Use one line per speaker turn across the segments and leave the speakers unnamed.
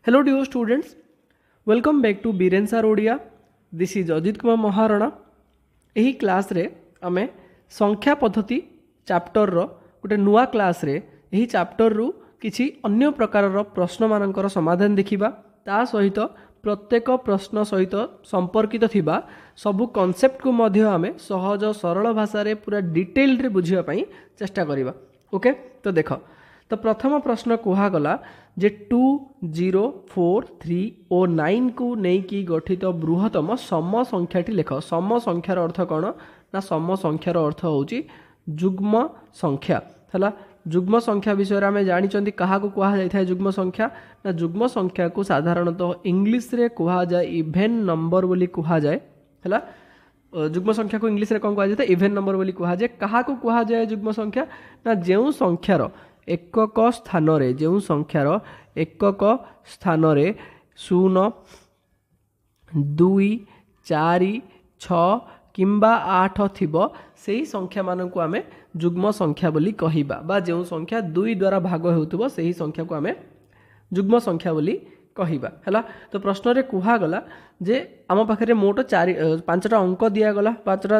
Hello dear students, welcome back to Biren Sir Odia. This is Ajit Kumar Maharana. ଏହି କ୍ଲାସ୍ରେ ଆମେ ସଂଖ୍ୟା ପଦ୍ଧତି ଚାପ୍ଟରର ଗୋଟେ ନୂଆ କ୍ଲାସ୍ରେ ଏହି ଚାପ୍ଟରରୁ କିଛି ଅନ୍ୟ ପ୍ରକାରର ପ୍ରଶ୍ନମାନଙ୍କର ସମାଧାନ ଦେଖିବା। ତା ସହିତ ପ୍ରତ୍ୟେକ ପ୍ରଶ୍ନ ସହିତ ସମ୍ପର୍କିତ ଥିବା ସବୁ କନସେପ୍ଟକୁ ମଧ୍ୟ ଆମେ ସହଜ ସରଳ ଭାଷାରେ ପୁରା ଡିଟେଲରେ ବୁଝିବା ପାଇଁ ଚେଷ୍ଟା କରିବା। ଓକେ, ତ ଦେଖ, ତ ପ୍ରଥମ ପ୍ରଶ୍ନ କୁହାଗଲା ଯେ 2, 0, 4, 3 ଓ 9 को ନେଇକି ଗଠିତ ବୃହତ୍ତମ ସମ ସଂଖ୍ୟାଟି ଲେଖ। ସମ ସଂଖ୍ୟାର ଅର୍ଥ କ'ଣ ନା ସମ ସଂଖ୍ୟାର ଅର୍ଥ ହେଉଛି ଯୁଗ୍ମ ସଂଖ୍ୟା ହେଲା। ଯୁଗ୍ମ ସଂଖ୍ୟା ବିଷୟରେ ଆମେ ଜାଣିଛନ୍ତି କାହାକୁ କୁହାଯାଇଥାଏ ଯୁଗ୍ମ ସଂଖ୍ୟା ନା ଯୁଗ୍ମ ସଂଖ୍ୟାକୁ ସାଧାରଣତଃ ଇଂଲିଶରେ କୁହାଯାଏ ଇଭେନ୍ ନମ୍ବର ବୋଲି କୁହାଯାଏ ହେଲା। ଯୁଗ୍ମ ସଂଖ୍ୟାକୁ ଇଂଲିଶରେ କ'ଣ କୁହାଯାଇଥାଏ ଇଭେନ୍ ନମ୍ବର ବୋଲି କୁହାଯାଏ। କାହାକୁ କୁହାଯାଏ ଯୁଗ୍ମ ସଂଖ୍ୟା ନା ଯେଉଁ ସଂଖ୍ୟାର एकक स्थान जो संख्यार एकक स्थान 0, 2, 4, 6 किंबा 8 थिबो सेही संख्या मानक आम जुग्म संख्या बोली कहिबा बा जो संख्या 2 द्वारा भाग होउथबो सेही संख्या को आम जुग्म संख्या बोली कहिबा हैला। तो प्रश्न रे कुहागला जे आम पाखे मोट 5टा अंक दियागला 5टा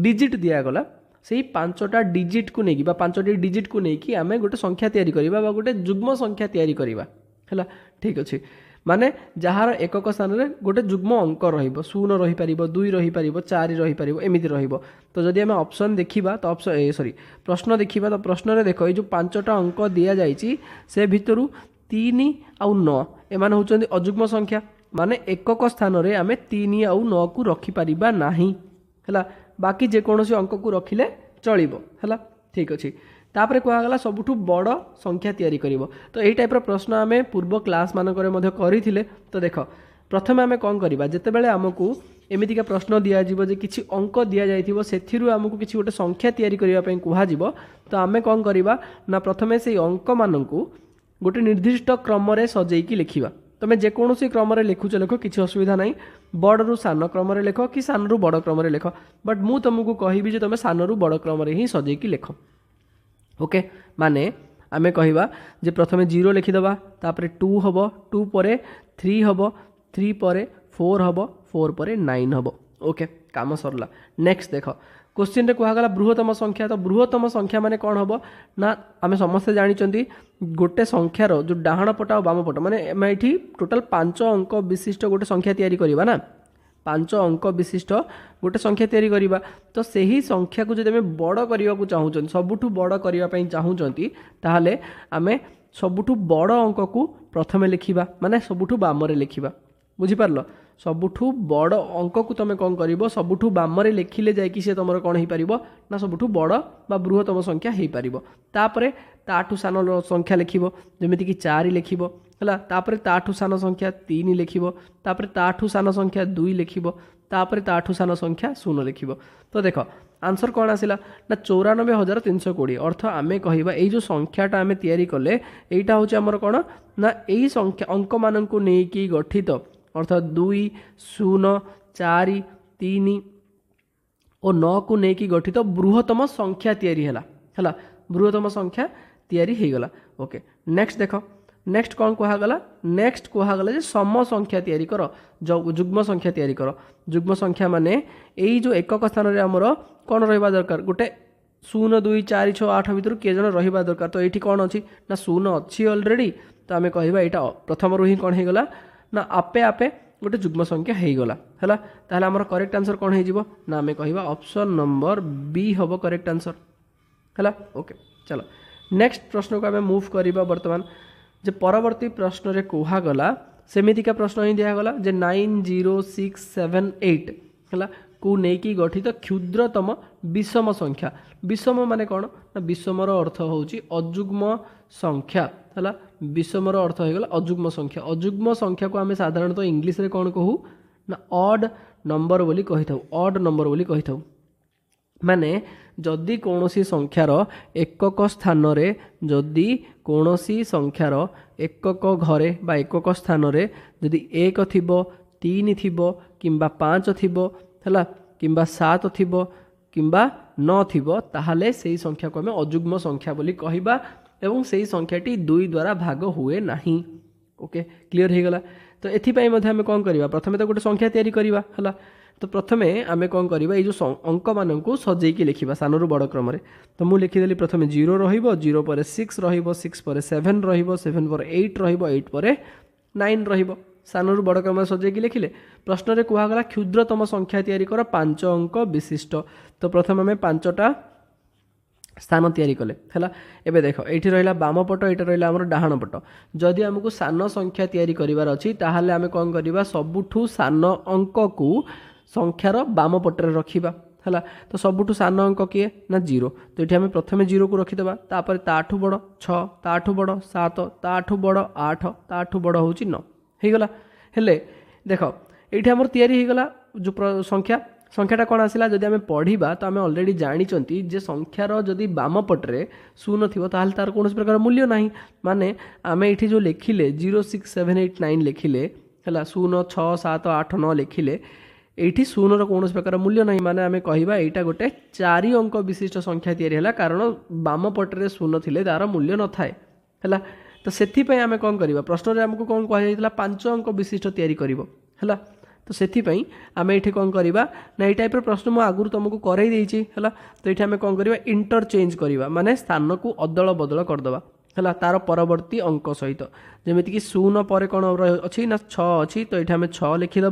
डिजिट दियागला से 5टा डिजिट को लेकिन 5टी डिजिट को लेकिन आम गोटे संख्या तैयारी करबा बा गोटे जुग्म संख्या तैयारी करबा हैला। ठीक अच्छे माने जहार एकक स्थान में गोटे जुग्म अंक रहिबो 0 रही पारिबो 2 रही पारिबो 4 रही पारिबो एमिति रहिबो। तो जदि आम ऑप्शन देखिबा तो ऑप्शन सॉरी प्रश्न देखिबा तो प्रश्न रे देखो ये जो 5टा अंक दिया जाइछि से भितरु 3 आउ 9 एमान होचंदी अजुग्म संख्या माने एकक स्थान रे आम 3 आउ 9 को रखि पारिबा नाही हैला। बाकी जेकोसी अंक को रखिले चलिबो हैला। ठीक अच्छे तापर कहगला सबुठु बड़ संख्या तैयारी करिवो। तो यही टाइप प्रश्न आम पूर्व क्लास मानकरे मध्य करिथिले। तो देख प्रथमे आम कौन करवा जितेबाला आमको एमितिका प्रश्न दिज्व जे किसी अंक दि जाइथिबो सेथिरु आमको किसी गोटे संख्या तैयारी करिवा पई कुहाजिबो। तो आम कौन करवा ना प्रथमे से अंक मानकु गोटे निर्दिष्ट क्रम रे सजेइकी लिखिबा। तुम जेकोसी क्रम लिखुच लेख किसी असुविधा ना बड़ सान क्रम लेख कि सान बड़ क्रम लेख बट मु तुमको कहबी जे तुम सान बड़ क्रम ही सजेकी लेख। ओके माने आमे कहवा जे प्रथमे 0 लिखिदबा तापर 2 हबो 2 परे 3 हबो 3 परे 4 हबो 4 परे 9 हबो। ओके काम सरला। नेक्स्ट देख क्वेश्चन रे कहगला बृहत्तम संख्या। तो बृहत्तम संख्या माने कौन हम ना आम समस्ते जानी गोटे संख्यार जो डाहाण पट और बाम पट माने आम ये टोटाल 5 अंक विशिष्ट गोटे संख्या तैयारी करवा ना 5 अंक विशिष्ट गोटे संख्या तैयारी करवा। तो सही संख्या को जब आम बड़ करने को चाहूँ सबुठु बड़ करने चाहूँगी ताहले आम सबुठु बड़ अंक को प्रथमे लिखा माने सबुठु बाम लिखा बुझीपार सबुठु बड़ अंक को तुम कौन कर सबुठु बाम लिखिले जाकि सी तुम कौन हो पार ना सबुठु बड़ बा बृहत्तम संख्या हो पार। तापरे ताठू सान संख्या लिखिबो जेमिति कि 4 लिखिबो हला। तापरे ताठू सान संख्या 3 लिखिबो तापरे ताठू सान संख्या 2 लिखिबो तापरे ताठू सान संख्या 0 लिखिबो। तो देख आंसर कौन आसिला ना 94,320 अर्थ आम कहवा ये जो संख्याटा आम तैयारी कले यहीटा हूँ आमर कौन ना यही संख्या अंक मान नहीं गठित अर्थात 2, 0, 4, 3 और 9 को लेकिन गठित बृहत्तम संख्या तैयारी है बृहत्तम संख्या तैयारी हो गला। ओके नेक्स्ट देख नेक्स्ट कौन कहगला नेक्स्ट कहगला जे सम संख्या तैयारी कर जुग्म संख्या तैयारी कर। जुग्म संख्या माने यही जो एकक स्थान रे हमर कौन रहिबा दरकार गोटे 0, 2, 4, 6, 8 भितर किए जन रहिबा दरकार। तो ये कौन अच्छी ना 0 अच्छी ऑलरेडी। तो आम कहवा यहाँ प्रथम रू ही कौन हो गला ना आपे आपे गोटे जुग्म संख्या हो गला है। ताहले हमर करेक्ट आंसर कौन हो ना आम कहवा ऑप्शन नंबर बी हम करेक्ट आंसर है। ओके चलो नेक्स्ट प्रश्न को आम मूव करवा बर्तमान जे परवर्ती प्रश्न रे कहगला सेमितिका प्रश्न ही दिगला जे 9, 0, 6, 7, 8 है को लेकिन गठित क्षुद्रतम विषम संख्या। विषम माने कौन ना विषमर अर्थ होची अजुग्म संख्या है। विषमर अर्थ हो गला अजुग्म संख्या। अजुग्म संख्या को आम साधारणतः इंग्लिश रे कौन कहू ना ऑड नंबर बोली कही था ऑड नंबर बोली कही था माने जदि कौनसी संख्यार एकक स्थान रे जदि कौनसी संख्यार एकक घरे बा एकक स्थान रे जदि 1 थिबो 3 थिबो किंबा 5 थिबो हला किंबा 7 थिबो किंबा 9 थिबो ताहले सेही संख्या को आम अजुग्म संख्या बोली कहिबा एवं सेही संख्याटी 2 द्वारा भाग हुए नहीं। ओके क्लीयर हो गला। तो एथिपाई मध्य आम कौन करवा प्रथमे तो गोटे संख्या तैयारी करवा है। तो प्रथमे आम कौन करवा ये जो अंक मान सजेकी लिखा सानू बड़ क्रम तो मुझे लिखिदेली प्रथमे 0 रो पर 6 6 पर 7 7 पर 8 8 पर 9 सानू बड़ क्रम सजेकी लिखिले प्रश्न में कहगला क्षुद्रतम संख्या तैयारी कर 5 अंक विशिष्ट। तो प्रथम आम 5टा स्थान तैयारी कले है। एबे देख ये रहा बाम पट ये रहा आम डाहाण पट जदि आमको सान संख्या तैयारी करार अच्छी ताहले आम कौन करवा सबुठू सान अंक को संख्यार बाम पटरे रखा है। तो सबुठू सान अंक किए ना 0 तो ये आम प्रथम 0 को रखीदे तापर ताठू बड़ 6 ताठू बड़ 7 ताठू बड़ 8 ताठू बड़ हूँ 9 होगला। हेले देख ये आम तैयारी होगला जो संख्याटा कौन आसला जदि आम पढ़ा तो आम अलरेडी जानी जे संख्यार जदि बाम पटरे शून्य थी ताल तार कौन प्रकार मूल्य ना माने आम ये जो लिखिले 0 6 7 8 9 लिखिले है 0 6 7 8 9 लिखिले ये शून्यर कौन प्रकार मूल्य ना माने आम कहवा यहाँ गोटे 4 अंक विशिष्ट संख्या तैयारी है कारण बाम पटरे शून्य थे तार मूल्य न थाए है। तो से आम कौन करवा प्रश्न में आमको कौन कहुला 5 अंक विशिष्ट तैयारी है। तो से आम ये कौन करवा ना ये टाइप प्रश्न मुझे आगुरी तुमको कराई देती है। तो ये आम कौन करवा इंटरचेंज करवा माने स्थान को अदल बदल करदे है तार परवर्ती अंक सहित जमीक 0 पर कौन अच्छी ना 6 अच्छी तो ये आम 6 लिखिदे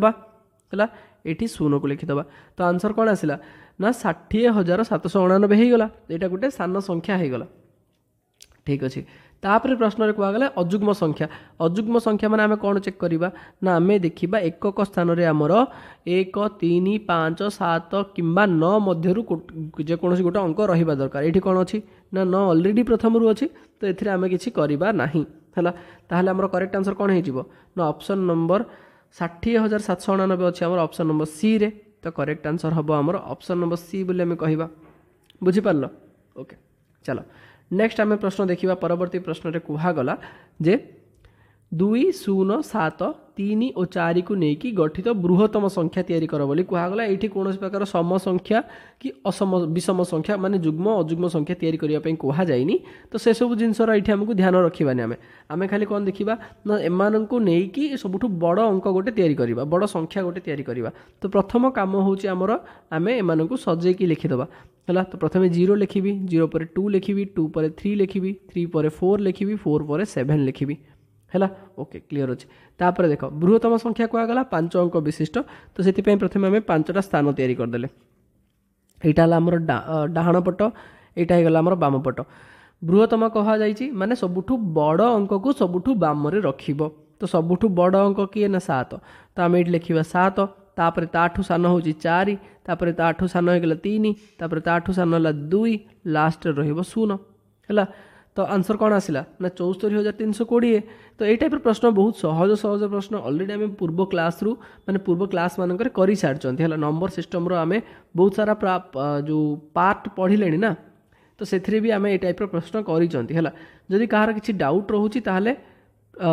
है ये 0 को लिखिदे। तो आंसर कौन आसला ना 60,799 होगला यहाँ गोटे सान संख्या होगला ठीक अच्छे। तापर प्रश्न में कहगला अजुग्म संख्या माने आम कौन चेक करवा ना आम देखा एकक स्थान में आमर 1 3 5 7 कि 9 मध्य जेकोसी गोटे अंक रहा दरकार ये कौन अच्छी ना 9 अलरेडी प्रथम रू अच्छी तो ये आम कि करवा ना है। ताहले आमर करेक्ट आंसर कौन हो ना ऑप्शन नंबर 60,799 अच्छी आम ऑप्शन नंबर सी रे। तो करेक्ट आंसर हम आमर ऑप्शन नंबर सी बोली आम कहवा बुझीपार ओके। चलो नेक्स्ट आम प्रश्न देखा परवर्ती प्रश्न में कहगला जे 2 0 7 3 और 4 को लेकिन गठित बृहत्तम संख्या तैयारी कर बोली कहगला ये कौन प्रकार सम संख्या कि असम विषम संख्या माने जुग्म अजुग्म संख्या तैयारी करने कहुनी। तो से सब जिनसर ये आमको ध्यान रखानी आम खाली कौन देखा ना एम को लेकिन सबुठ बड़ अंक गोटे तैयारी करवा बड़ संख्या गोटे तैयारी करवा। तो प्रथम कम होमर आम एम को सजेकी लिखिदे है। तो प्रथम 0 लिखी 0 पर 2 लिखी 2 पर 3 लिखी 3 पर 4 लिखी 4 पर 7 लिखी है ओके क्लीयर अच्छे। तापर देख बृहत्तम संख्या कहगला 5 अंक विशिष्ट तो से प्रथम आम 5टा स्थान तैयारी करदे यहाँ आमर डाहाण पट यहाँ होगा आमर बाम पट बृहत्तम कह जाइए माने सबुठू बड़ अंक को सबुठू बाम रखिब। तो सबुठू बड़ अंक किए ना 7 तो आम ये लिखा 7 तापर ताठू सान हूँ 4 तापर ताठू सान होगा 3 तापर ताठू सान है 2 लास्ट रो है। तो आंसर कौन आसला ना 74,320। तो ये टाइप प्रश्न बहुत सहज सहज प्रश्न अलरेडी आम पूर्व क्लास रू माने पूर्व क्लास मानक कर सारी है नंबर सिस्टम आम बहुत सारा जो पार्ट पढ़िले ना तो से भी आम ये टाइप प्रश्न कर जदि कहार किसी डाउट रोचे ताहले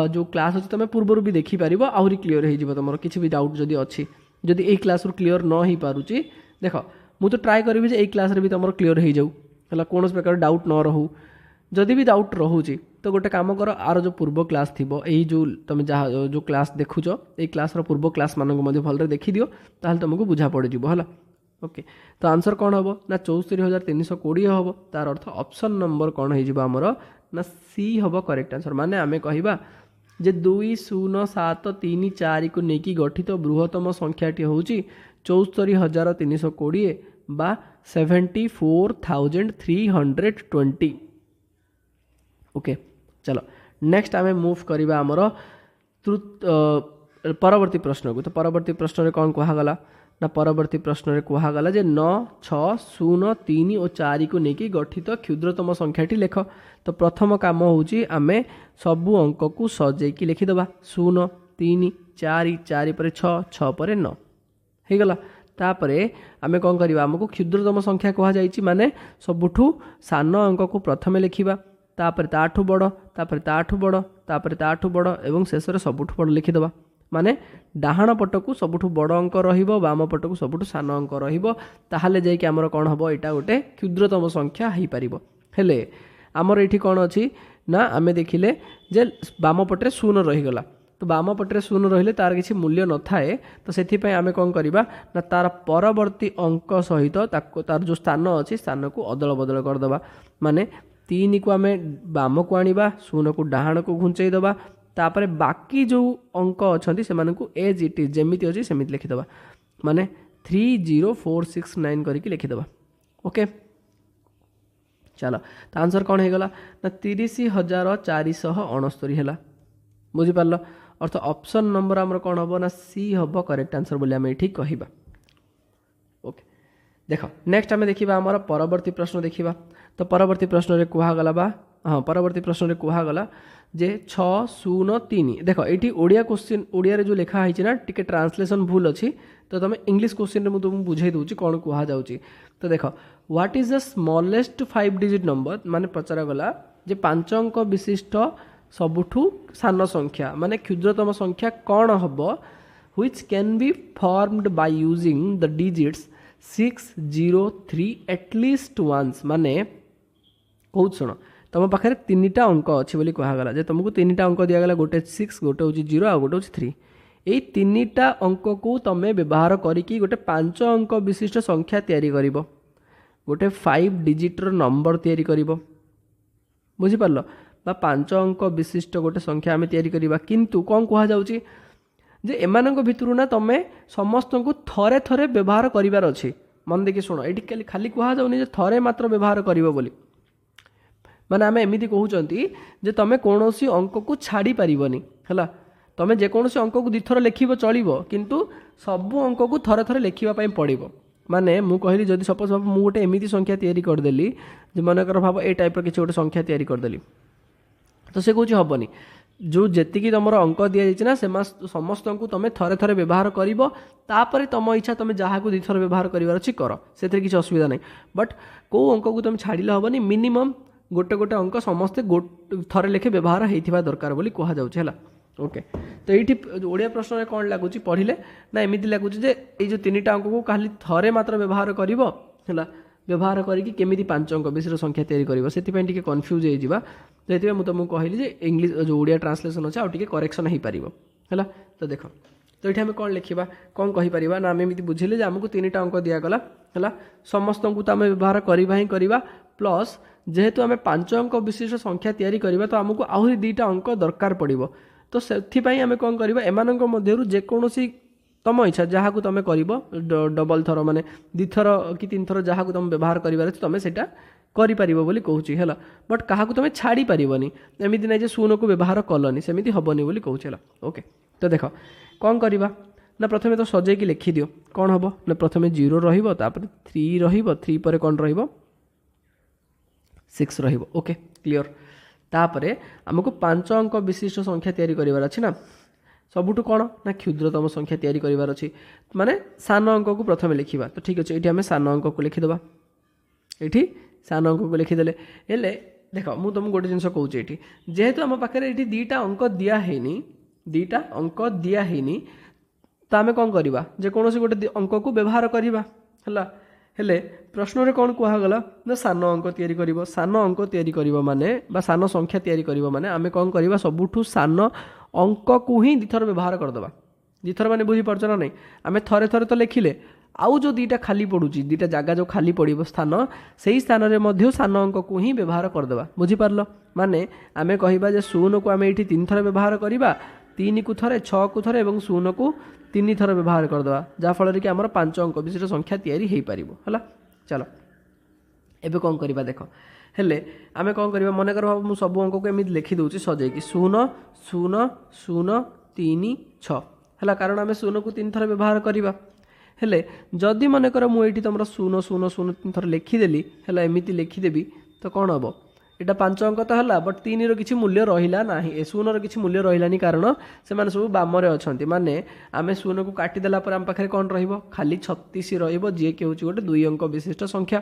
जो क्लास अच्छी तुम पूर्व भी देखिपार आहरी क्लीयर हो तुम किसी भी डाउट जदि अच्छी जदि ये क्लास क्लीयर न हो पारुची देख मुझे ट्राए करी ये क्लास भी तुम क्लीयर हो जाऊ है कौन प्रकार डाउट न रहू जदि भी डाउट रोचे तो गोटे काम कर आर जो पूर्व क्लास थी यही जो तुम जहाँ जो क्लास देखुच ये क्लास पूर्व क्लास मानक भलरे देखी दियो ताहले तुमको बुझा पड़ज है ओके। तो आंसर कौन हम ना 74,320 हम तार अर्थ ऑप्शन नंबर कौन होमर ना सी हम करेक्ट आंसर माने आम कहवा जे 2 0 7 3 4 को लेकिन गठित बृहत्तम संख्याटी हूँ 74,320 बा 74,320 ओके। चलो नेक्स्ट आम मूव करवा आमर परवर्ती प्रश्न को। तो परवर्ती प्रश्न में कौन कहगला ना परवर्ती प्रश्न में कहगला जे 9 6 0 3 और 4 को लेकिन गठित क्षुद्रतम संख्याटी लेख। तो प्रथम काम हूँ आम सबू अंक को सजेकी लिखिदे 0 3 4 4 पर 6 6 पर 9 होगला। तापरे आम कौन करवा आमको क्षुद्रतम संख्या कहुई माने सबुठू सान अंक को प्रथमे लिखा तापर ताठू बड़ तापर ताठू बड़ तापर ताठू बड़ एवं शेष में सबुठू बड़ लिखिदे माने डाहाण पट को सबुठू बड़ अंक रहिबो बाम पट को सबुठू सान अंक रहिबो ताहले जाई कि आमर कौन हम यहाँ गोटे क्षुद्रतम संख्या हो पारिबो। हेले आमर ये कौन अच्छी ना आमे देखिले जे बाम पटे शून्य रहीगला तो बाम पटे शून्य रहिले तार किसी मूल्य न थाए तो से आमे कौन करवा ना तार परवर्ती अंक सहित तार जो स्थान अच्छी स्थान को अदल बदल करदे माने 3 को आमे बाम को आनिबा शून्य को डाहाण को घुंचई दबा तापरे बाकी जो अंक अच्छा से एज इट इज जमीती अच्छी सेमिति लिखिदबा माने 30469 करके लिखिदबा ओके चलो तो आंसर कौन हो गला ना 30,469 है बुझिपार अर्थ ऑप्शन नंबर आमर कौन हम ना सी हम करेक्ट आंसर बोली आम ये कहवा ओके देख नेक्स्ट आम देखा आमर परवर्ती प्रश्न देखा तो परवर्ती प्रश्न में कहगला बा हाँ परवर्ती प्रश्न में कहगला जे 603 देख ये ओडिया क्वेश्चन ओडिया जो लिखाई ना टी ट्रांसलेसन भूल अच्छी तो तुम इंग्लिश क्वेश्चन में तुमको बुझे दूसरी कौन कहुच्छी तो देख what is the smallest 5 digit number माने पचरा गला जे 5 अंक विशिष्ट सबुठू सान संख्या माने क्षुद्रतम संख्या कौन हम which can be formed by using the digits 6 0 3 at least once माने कहूँ शुण तुम पाखे 3टा अंक अच्छी बोली कहगला जे तुमको 3टा अंक दिगला गोटे 6 गोटे हूँ 0 आ गोटे हूँ 3 यही 3टा अंक को तुम व्यवहार करके गोटे 5 अंक विशिष्ट संख्या तैयारी करिबो गोटे 5 डिजिटर नंबर तैयारी करिबो बुझिपारल बा 5 अंक विशिष्ट गोटे संख्या आम तैयारी करिबा किंतु कौन कह जाउची जे एमानक भितरु ना तुम समस्त को थरे थरे व्यवहार करिवार अछि मन देखि शुण ये खाली कह जाउनी जे थरे मात्र व्यवहार करिबो बोली माने आम एमती कहते जे तुम कौन अंक को छाड़ी पारिबनी है तुम जेकोसी अंक को दिथर लिखब चलो किंतु सबू अंक को थरे थरे लिखापी पड़ो माने मु कहली जदि सपोज भाव मुझे गोटे एमती संख्या तैयारी करदेली जे मनकर भाव ए टाइप किसी गोटे संख्या तैयारी करदेली तो से कौच हेनी जो जी तुम अंक दि जाए से समस्त को तुम थरे थरे व्यवहार कर तुम इच्छा तुम जहाँ को दिथर व्यवहार करार अच्छी कर से किसी असुविधा नहीं बट कौ अंक को तुम छाड़े हेनी मिनिमम गोटे गोटे अंक समस्ते थरे लेखे व्यवहार होता दरकार बोली कहुच्छे ओके तो ये ओडिया प्रश्न में कौन लगुच पढ़ले ना एमती लगुच जो 3टा अंक को खाली थरे मात्र व्यवहार कर व्यवहार करके केमी 5 अंक विशिष्ट संख्या तैयारी कर से कन्फ्यूज होता मुझे तुमको कहली जे इंग्लिश जो ओडिया ट्रांसलेसन अच्छे आगे करेक्शन हो पार है तो देख तो ये आम कौन लिखा कौन कहीपर ना आम एमती बुझे आमको 3टा अंक दिगला है समस्त को आम व्यवहार करवा ही करवा प्लस जेहेतु आम 5 अंक विशिष्ट संख्या तैयारी करवा तो आमको आहरी 2टा अंक दरकार पड़ो तो से आम कौन करवा एमानक मध्यरु जेकोसी तुम इच्छा जहाँ को तुम कर डबल थर माने 2 थर कि 3 थर जहाँ को तुम व्यवहार कर तुम से करें बोली कहूँ है बट क्या तुम छाड़ी पारनी एमती ना शून्य को व्यवहार कलनी सेमती हेनी बोली कहूँ है ओके तो देख कौन करवा ना प्रथम तो सजेकी लिखिद कौन हम ना प्रथम 0 रहीपर 3 रही पर कौन र6 ओके क्लियर तापर आमको 5 अंक विशिष्ट संख्या तैयारी करार अच्छी ना सबुठू कौन ना क्षुद्रतम संख्या तैयारी करार अच्छी माने सान अंक को प्रथम लिखा तो ठीक अच्छे ये आम सान अंक को लिखिदबा ये सान अंक को लिखिदेले हेले देख मुझे तुमको गोटे जिन कहूँ ये जेहेतु आम पाखे ये 2टा अंक दिहनी 2टा अंक दिहनी तो आम कौन करवा जेकोसी गोटे अंक को व्यवहार करवा है हेले प्रश्न रे कौन कहगला ना सान अंक तैयारी करिवो सान अंक तैयारी करिवो माने बा सान संख्या तैयारी करिवो माने आमे कौन करवा सबुठू सान अंक को ही दिथर व्यवहार करदबा दिथर माने बुझी पड़छ ना नहीं आमे थरे थरे तो लिखिले आउ जो 2टा खाली पड़ुची 2टा जगह जो खाली पड़ो स्थान से ही स्थान में मध्य सान अंक को ही व्यवहार करदबा बुझी पारल माने आमे कहबा जे 0 को आमे एठी 3 थर व्यवहार करबा 3 को थरे 6 को थरे एवं 0 को 3 थर व्यवहार करदबा जाफल कि आमर 5 अंक विशिष्ट संख्या तैयारी हो पार है चलो एबे कौन करवा देख हेले आमे कौन करवा मनकर भाव मुझे सब अंक को एमती लिखि दूसरी सजेकी 0 0 0 3 6 है कारण आम 0 को 3 थर व्यवहार करवा हेले जदि मनकर मुझे तुम 0 0 0 3 थर लिखिदेली है एमती लिखिदेवी तो कौन हम यहाँ 5 अंक तो है बट 3 किसी मूल्य रहा ना 0 किसी मूल्य रही कारण से सब बाम अच्छा माने आम 0 को काटिदेला आम पाखे कौन खाली 36 री कि हूँ गोटे 2 अंक विशिष्ट संख्या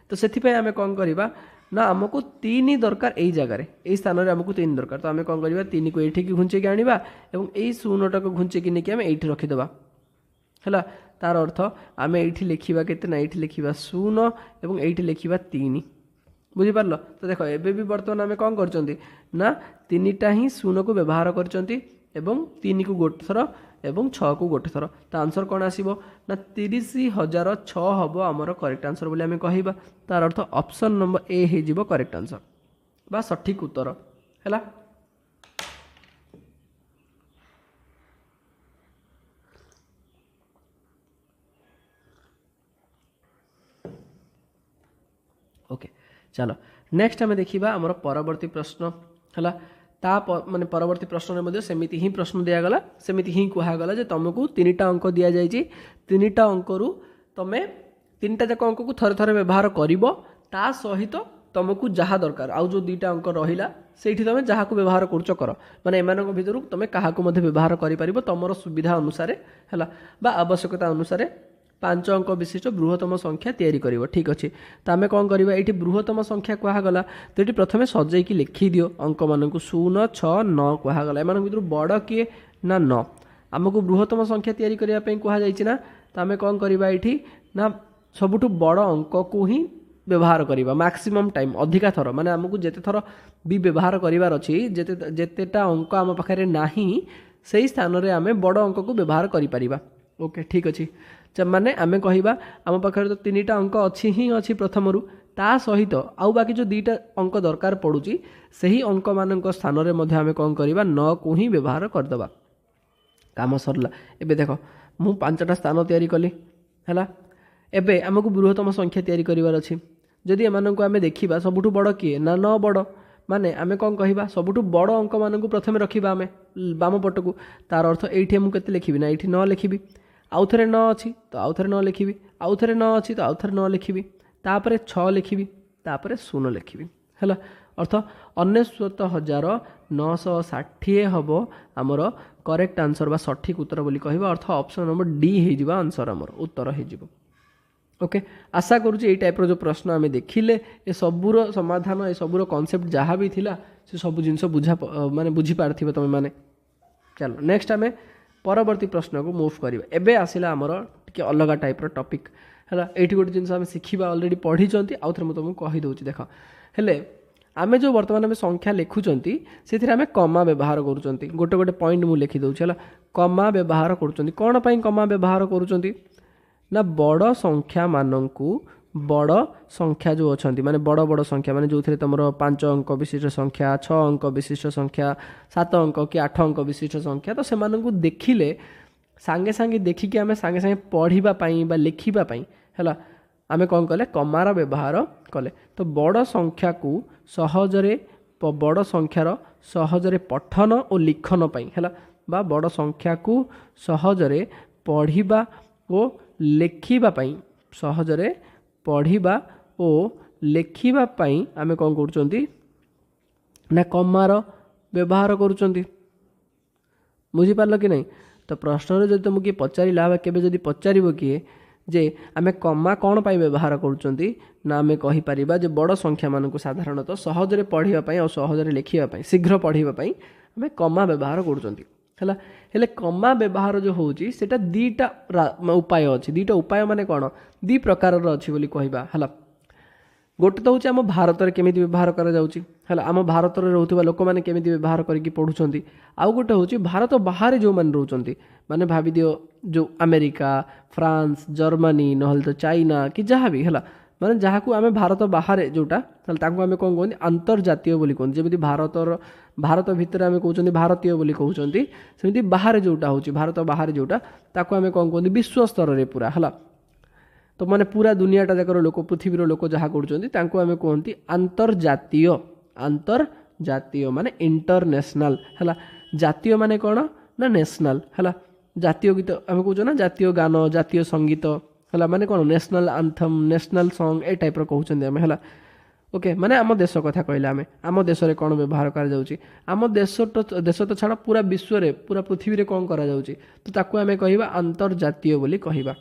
तो से आम कौन करवा ना आमको 3 दरकार यही जगार यही स्थान में आमको 3 दरकार तो आम कौन करवा 3 को ये घुंचेक आने और यही 0 टाक घुंचेक नहीं आम ये रखीदे है तार अर्थ आम ये लिखा के ये लिखा 0 और ये लिखा 3 बुझिपार। तो देख एबे भी बर्तमान आम कौन कर ना तीनटा ही शून को व्यवहार कर 3 को गोटे थर एवं 6 को गोटे थर। तो आंसर कौन आसीबो ना 30,006 हम आमर करेक्ट आंसर बोली आम कहवा। तार अर्थ ऑप्शन नंबर ए हो करेक्ट आंसर बा सठिक उत्तर है। ओके चलो नेक्स्ट आम देखा आमर परवर्ती प्रश्न है। ता माने परवर्ती प्रश्न में सेमिति ही प्रश्न दिगला सेमिति ही कहगला जे तुमको 3टा अंक दि जाइए 3टा अंकरू तुम 3टा जाक अंक को थरे थरे व्यवहार कर ता सहित तुमको जहाँ दरकार आउ जो 2टा अंक रहा से तुम जहाँ को व्यवहार कर माने एमान भितर तुम क्या व्यवहार कर तुम सुविधा अनुसार है बा आवश्यकता अनुसार 5 अंक विशिष्ट बृहत्तम संख्या तैयारी करिवो। ठीक अच्छे तो आम कौन करवा ये बृहत्तम संख्या कहगला तो ये प्रथम सजाई लिखिदि अंक मानक 0 6 9 कहगला एम भर बड़ किए ना 9 आमको बृहत्तम संख्या तैयारी करने कहुई ना तो आम कौन करवा ये ना सबुठ बड़ अंक को ही व्यवहार करवा मैक्सिमम टाइम अधिका थर माने आमको जिते थर भी व्यवहार करार अच्छी जितेटा अंक आम पाखे ना से स्थान में आम बड़ अंक को व्यवहार करें। ओके ठीक अच्छे माने आम कहवा आम पाखे तो 3टा अंक अच्छी ही अच्छी प्रथम ता सहित आउ बाकी जो 2टा अंक दरकार पड़ुची से ही अंक मान स्थान में आम कौन करवा 9 को ही व्यवहार करदे काम सरला। एबे देख मु 5टा स्थान तैयारी कली है एबे आमको बृहत्तम संख्या तैयारी करार अच्छी जदि एम आम देखा सबुठ बड़ किए ना 9 बड़ माने आम कौन कहवा सबुठ बड़ अंक मान प्रथम रखा आम बाम पट को तार अर्थ ये मुझे लिखी ना ये 9 लिखी आउ थे 9 अच्छी तो आउ थे 9 लिखी आउ थे 9 अच्छी तो आउ थे 9 लिखी तापर 6 लिखी तापर 0 लिखी है अर्थ 69,960 हम आमर करेक्ट आंसर बा सठिक उत्तर बोली कहवा अर्थ ऑप्शन नंबर डी हो आंसर आमर उत्तर हो। ओके आशा करुँच ये टाइप जो प्रश्न आम देखिले ये सबूर समाधान ये सबूर कॉन्सेप्ट जहाँ भी थिला से सब जिनस बुझा माने बुझी पार्थिबे तुम माने। चलो नेक्स्ट आम परवर्ती प्रश्न को मूव करवा एबे आसिला आमर टिके अलग टाइप टॉपिक है ये गोटे जिन आम शिखा अलरेडी पढ़ी आउ थे मुझे तुमको कहीदे देख हेले आम जो बर्तमान आम संख्या लिखुंट से आम कमा व्यवहार करुँच गोटे गोटे पॉइंट मुझे लिखिदे है कमा व्यवहार करुँच कौन पाई कमा व्यवहार करुँच ना बड़ संख्या मानू बड़ संख्या जो अच्छा माने बड़ बड़ संख्या माने जो थे तुम 5 अंक विशिष्ट संख्या 6 अंक विशिष्ट संख्या 7 अंक कि 8 अंक विशिष्ट संख्या तो से देखिले सांगे सांगे देखिकी आम सांगे सांगे पढ़ाई बा लिखापी है आम कौन कले कमार व्यवहार कले तो बड़ संख्या को सहजरे बड़ संख्यार सहजरे पठन और लिखन है बा बड़ संख्या को सहजरे पढ़ा और लिखापी सहजरे पढ़ा और लिखापी आम कौन कर ना कमार व्यवहार करुँच बुझीपार कि नहीं। तो प्रश्न जो तुमको किए पचारा केवे पचार किए जे आम कमा कौन पाई व्यवहार करुँच ना आम कहीपर जे बड़ संख्या मानक साधारणतः सहजरे पढ़ाई और सहजरे लिखापी शीघ्र पढ़ाई आम कमा व्यवहार करुँच है कमा व्यवहार जो होची सेटा 2टा उपाय अच्छी 2टा उपाय माने कौन 2 प्रकार अच्छी बोली कहवा है गोटे तो हूँ आम भारत में केमी व्यवहार कर आम भारत में रोकवा लोक मैंने केमी व्यवहार करके पढ़ुं आउ गोटे हूँ भारत बाहर जो मैंने रोचे माने भावी दियो जो अमेरिका फ्रांस जर्मनी नहल तो चाइना कि जहाँ भी है माने जहाँ को आम भारत बाहर जोटा आम कौन कहते अंतर्जातीय बोली कहते जमी भारत भितर आम कहते भारतीय बोली कहते सेमती बाहर जोटा हूँ भारत बाहर जोटा ताको आम कौन कहते विश्व स्तर में पूरा है तो माने पूरा दुनियाटा जाकर लोक पृथ्वीर लोक जहाँ करुँच आम कहते अंतर्जातीय अंतर्जातीय माने इंटरनेशनल है जातीय माने कौन ना नेशनल है जातीय गीत आम कौन ना जातीय गान जातीय संगीत है माने कौन नेशनल आंथम नेशनल सॉन्ग ए टाइप कहते आम है ओके माने आम देश कथा कहले आम देश में कौन व्यवहार आम देश तो छाड़ पूरा विश्व रे पूरा पृथ्वी रे कौन करा तो ताकू आम कहवा अंतर्जातीय बोली कहवा।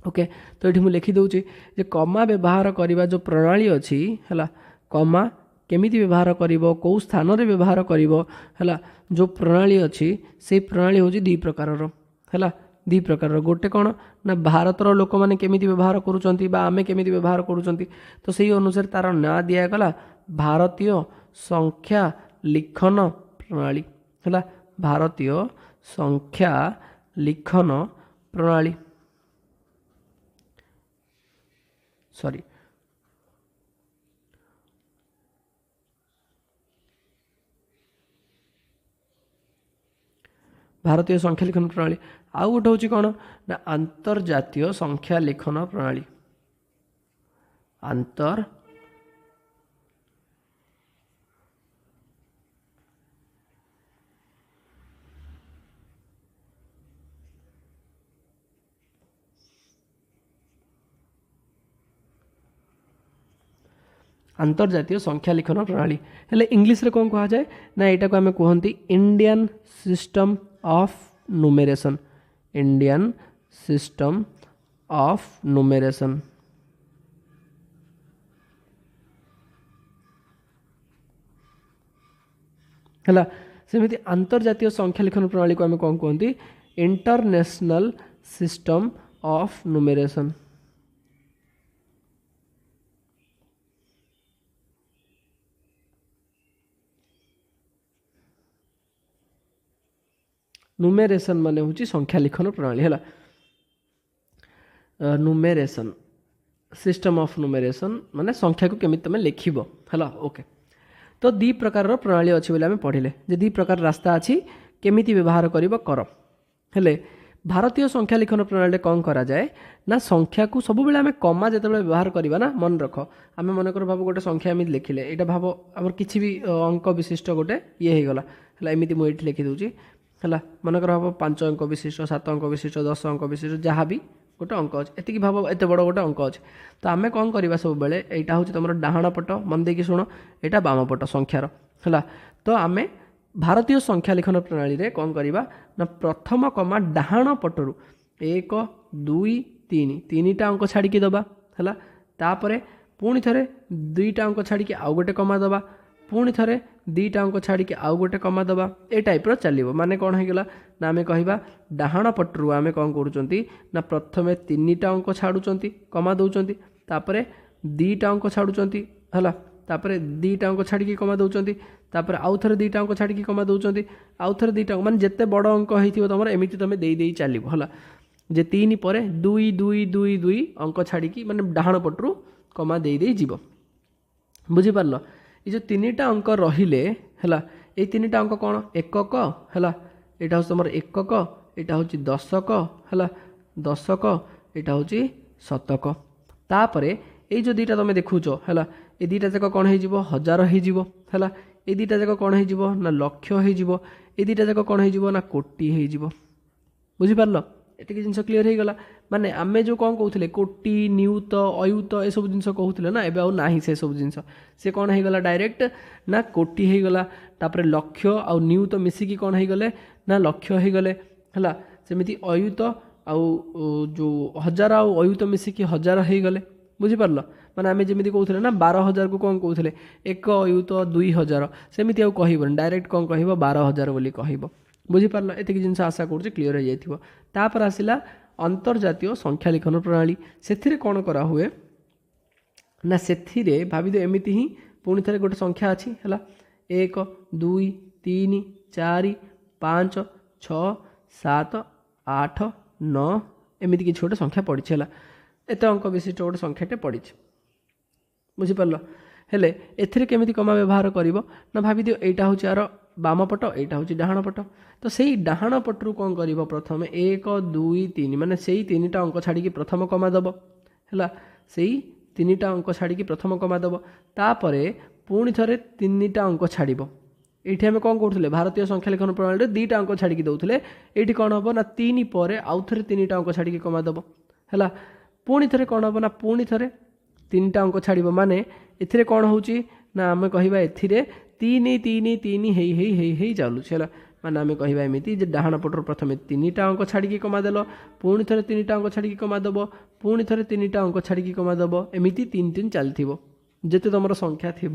ओके तो ये मुझे लिखिदे जे कमा व्यवहार करने जो प्रणाली अच्छी है कमा केमिति व्यवहार करिवो कौ स्थान रे व्यवहार करिवो है जो प्रणाली अच्छी से प्रणाली हूँ 2 प्रकार है ଦି प्रकार गोटे कौन ना भारतर लोक मैंने केमी व्यवहार करुँच आमे केमी व्यवहार करुँच तो से अनुसार तार ना दिगला भारतीय संख्या लिखन प्रणाली है भारतीय संख्या लिखन प्रणाली सॉरी भारतीय संख्या लिखन प्रणाली आउ गोटे हूँ कौन ना अंतर्जातीय संख्या लिखन प्रणाली अंतर अंतर्जातीय संख्या लिखन प्रणाली हेले इंग्लिश रे कौन कहा जाए ना यहाँ को आम कहते Indian system of numeration Indian system of numeration है सेमती अंतर्जातीय संख्या लिखन प्रणाली को आम कौन कहते इंटरनेशनल सिस्टम ऑफ नुमेरेशन नुमेरेशन माने हूँ संख्या लिखन प्रणाली है नुमेरेशन सिस्टम ऑफ नुमेरेशन माने संख्या को केमी तुम लिख है ओके तो दी प्रकार प्रणाली अच्छी बोले आम पढ़ले जे दी प्रकार रास्ता अच्छी केमी व्यवहार कर हेले भारतीय संख्या लिखन प्रणाली कौन करा जाए ना संख्या को सब बेले आम कमा जो व्यवहार करवा ना मन रख आम मनकर भाव गोटे संख्या एमती लिखिले यहाँ भाव आम किसी भी अंक विशिष्ट गोटे ये होगला है एमती मुझे लिखिदे है मनकर भाव 5 अंक विशिष्ट 7 अंक विशिष्ट 10 अंक विशिष्ट जहाँ भी गोटे अंक अच्छे एति भाव एत बड़ गोटे अंक अच्छे तो आम कौन करवा सब बेले यहाँ हूँ तुम डाहाण पट मन देखिए शुण यहाँ बाम पट संख्यार है तो आम भारतीय संख्या लिखन प्रणाली रे कौन करवा ना प्रथम कमा डाहाण पटरू 1 2 3 3टा अंक छाड़ी दबा है तापर पुणी थे 2टा अंक छाड़ी आउ गोटे कमा दबा पुणी थे 2टा अंक छाड़ी आउ गोटे कमा दबा ए टाइप्र चलो माने कौन होगा ना आम कह डाहाण पटरू आम कौन करुँच ना प्रथम 3टा अंक छाड़ुंट कमा दौरान तापर 2टा अंक छाड़ुंट है तापर 2टा अंक छाड़ी कमा दौरान तापर आउ थे 2टा अंक छाड़ी कमा दौरान आउ थे 2टा अंक मान जिते बड़ अंक हो तुम एमती तुम दे चलो है जे 3 पर 2 2 2 2 अंक छाड़ी माने डाहाण पटरू कमा दे जीव बुझीपार ये जो 3टा अंक रहिले है ये 3टा अंक कौन एकक है यहाँ हूँ तुम एकक यहाँ हूँ दशक है दशक यहाँ हूँ शतक तापर ये जो 2टा तुम देखुच है ये 2टा जाक कौन हो हजार है ये 2टा जाक कौन हो ना लक्ष हो ये 2टा जाक कौन हो ना कोटी हो बुझीपार एतिक जिन क्लीयर हो गला माने आमे जो कौन कहते कोटी नियुत अयुत ए सब जिन कहते ना एबे आउ नाही से सब जिन से कौन हो गला डायरेक्ट ना कोटी हो गला तापर लक्ष आउ नियुत मिसिकी कौन हो गले ना लक्ष हो गले है सेमिति अयुत आउ जो हजार आउ अयुत मिसिकी हजार हो गले बुझीपार माने आमे जमी कहते ना 12,000 को कौन कहते 1 अयुत 2,000 सेमिति आउ कहबन डायरेक्ट कौन कह 12,000 बोली कह बुझीपार एतिक जिन आशा कर क्लीयर हो जाइथिबो तापर आसिला अंतर्जातीय संख्या लिखन प्रणाली से कौन करा हुए ना से भावी एमती ही पुणी थे गोटे संख्या अच्छी है 1 2 3 4 5 6 7 8 9 एमती किसी गोटे संख्या पड़ी है एत अंक विशिष्ट गोटे संख्याटे पड़ी बुझीपार हेले एथिरे केमिति कमा व्यवहार करिवो ना भावी दियो एटा हूँ यार बाम पट एटा हूँ डाहाण पट तो सही डाहाण पटरू कौन करिवो प्रथम 1 2 3 माने सही 3टा अंक छाड़ी प्रथम कमा दब है सही 3टा अंक छाड़ी प्रथम कमा दब तापरे पुणी थे 3टा अंक छाड़ब ये आम कौन करूँ भारतीय संख्या लिखन प्रणाली 2टा अंक छाड़ी दौले ये कौन हम ना 3 पर आउ थे 3टा अंक छाड़ी कमा दब है पुणी थे कौन हम ना पुणी थे 3टा अंक छाड़ माने एथिरे कौन होची ना आम कहवा एथिरे 3 3 3 हेई चलुच है माने आम कहवा एमती जे डाहाण पटर प्रथम 3टा अंक छाड़ी कमादेल पुणी थे 3टा अंक छाड़ी कमादब पुणी थे 3टा अंक छाड़ी कमादब एमती 3 3 चलती जिते तुम संख्या थी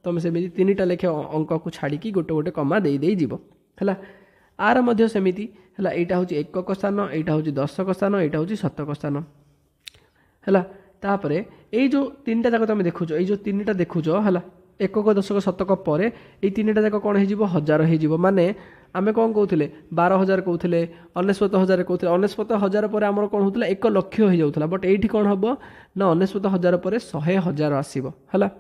तुम सेमती 3टा लेखे अंक को छाड़ी गोटे गोटे कमा दे जीव है आर मध्य सेमिति है यहाँ हूँ एकक स्थान, यहाँ हूँ दशक स्थान, यहाँ हूँ शतक स्थान है। तापर ये जो तीन टा जाक तुम देखुच, ये जो तीन टा देखुच है एकक दशक शतक पर ये तीन टा जाक कौन हो हजार हो माने आमे कौन कहते 12,000 कहते 99,000 कहते 99,000 पर आमर कौन होता 1 लक्ष हो जाता बट ये कौन हम ना 99,000 पर 100,000 आसब है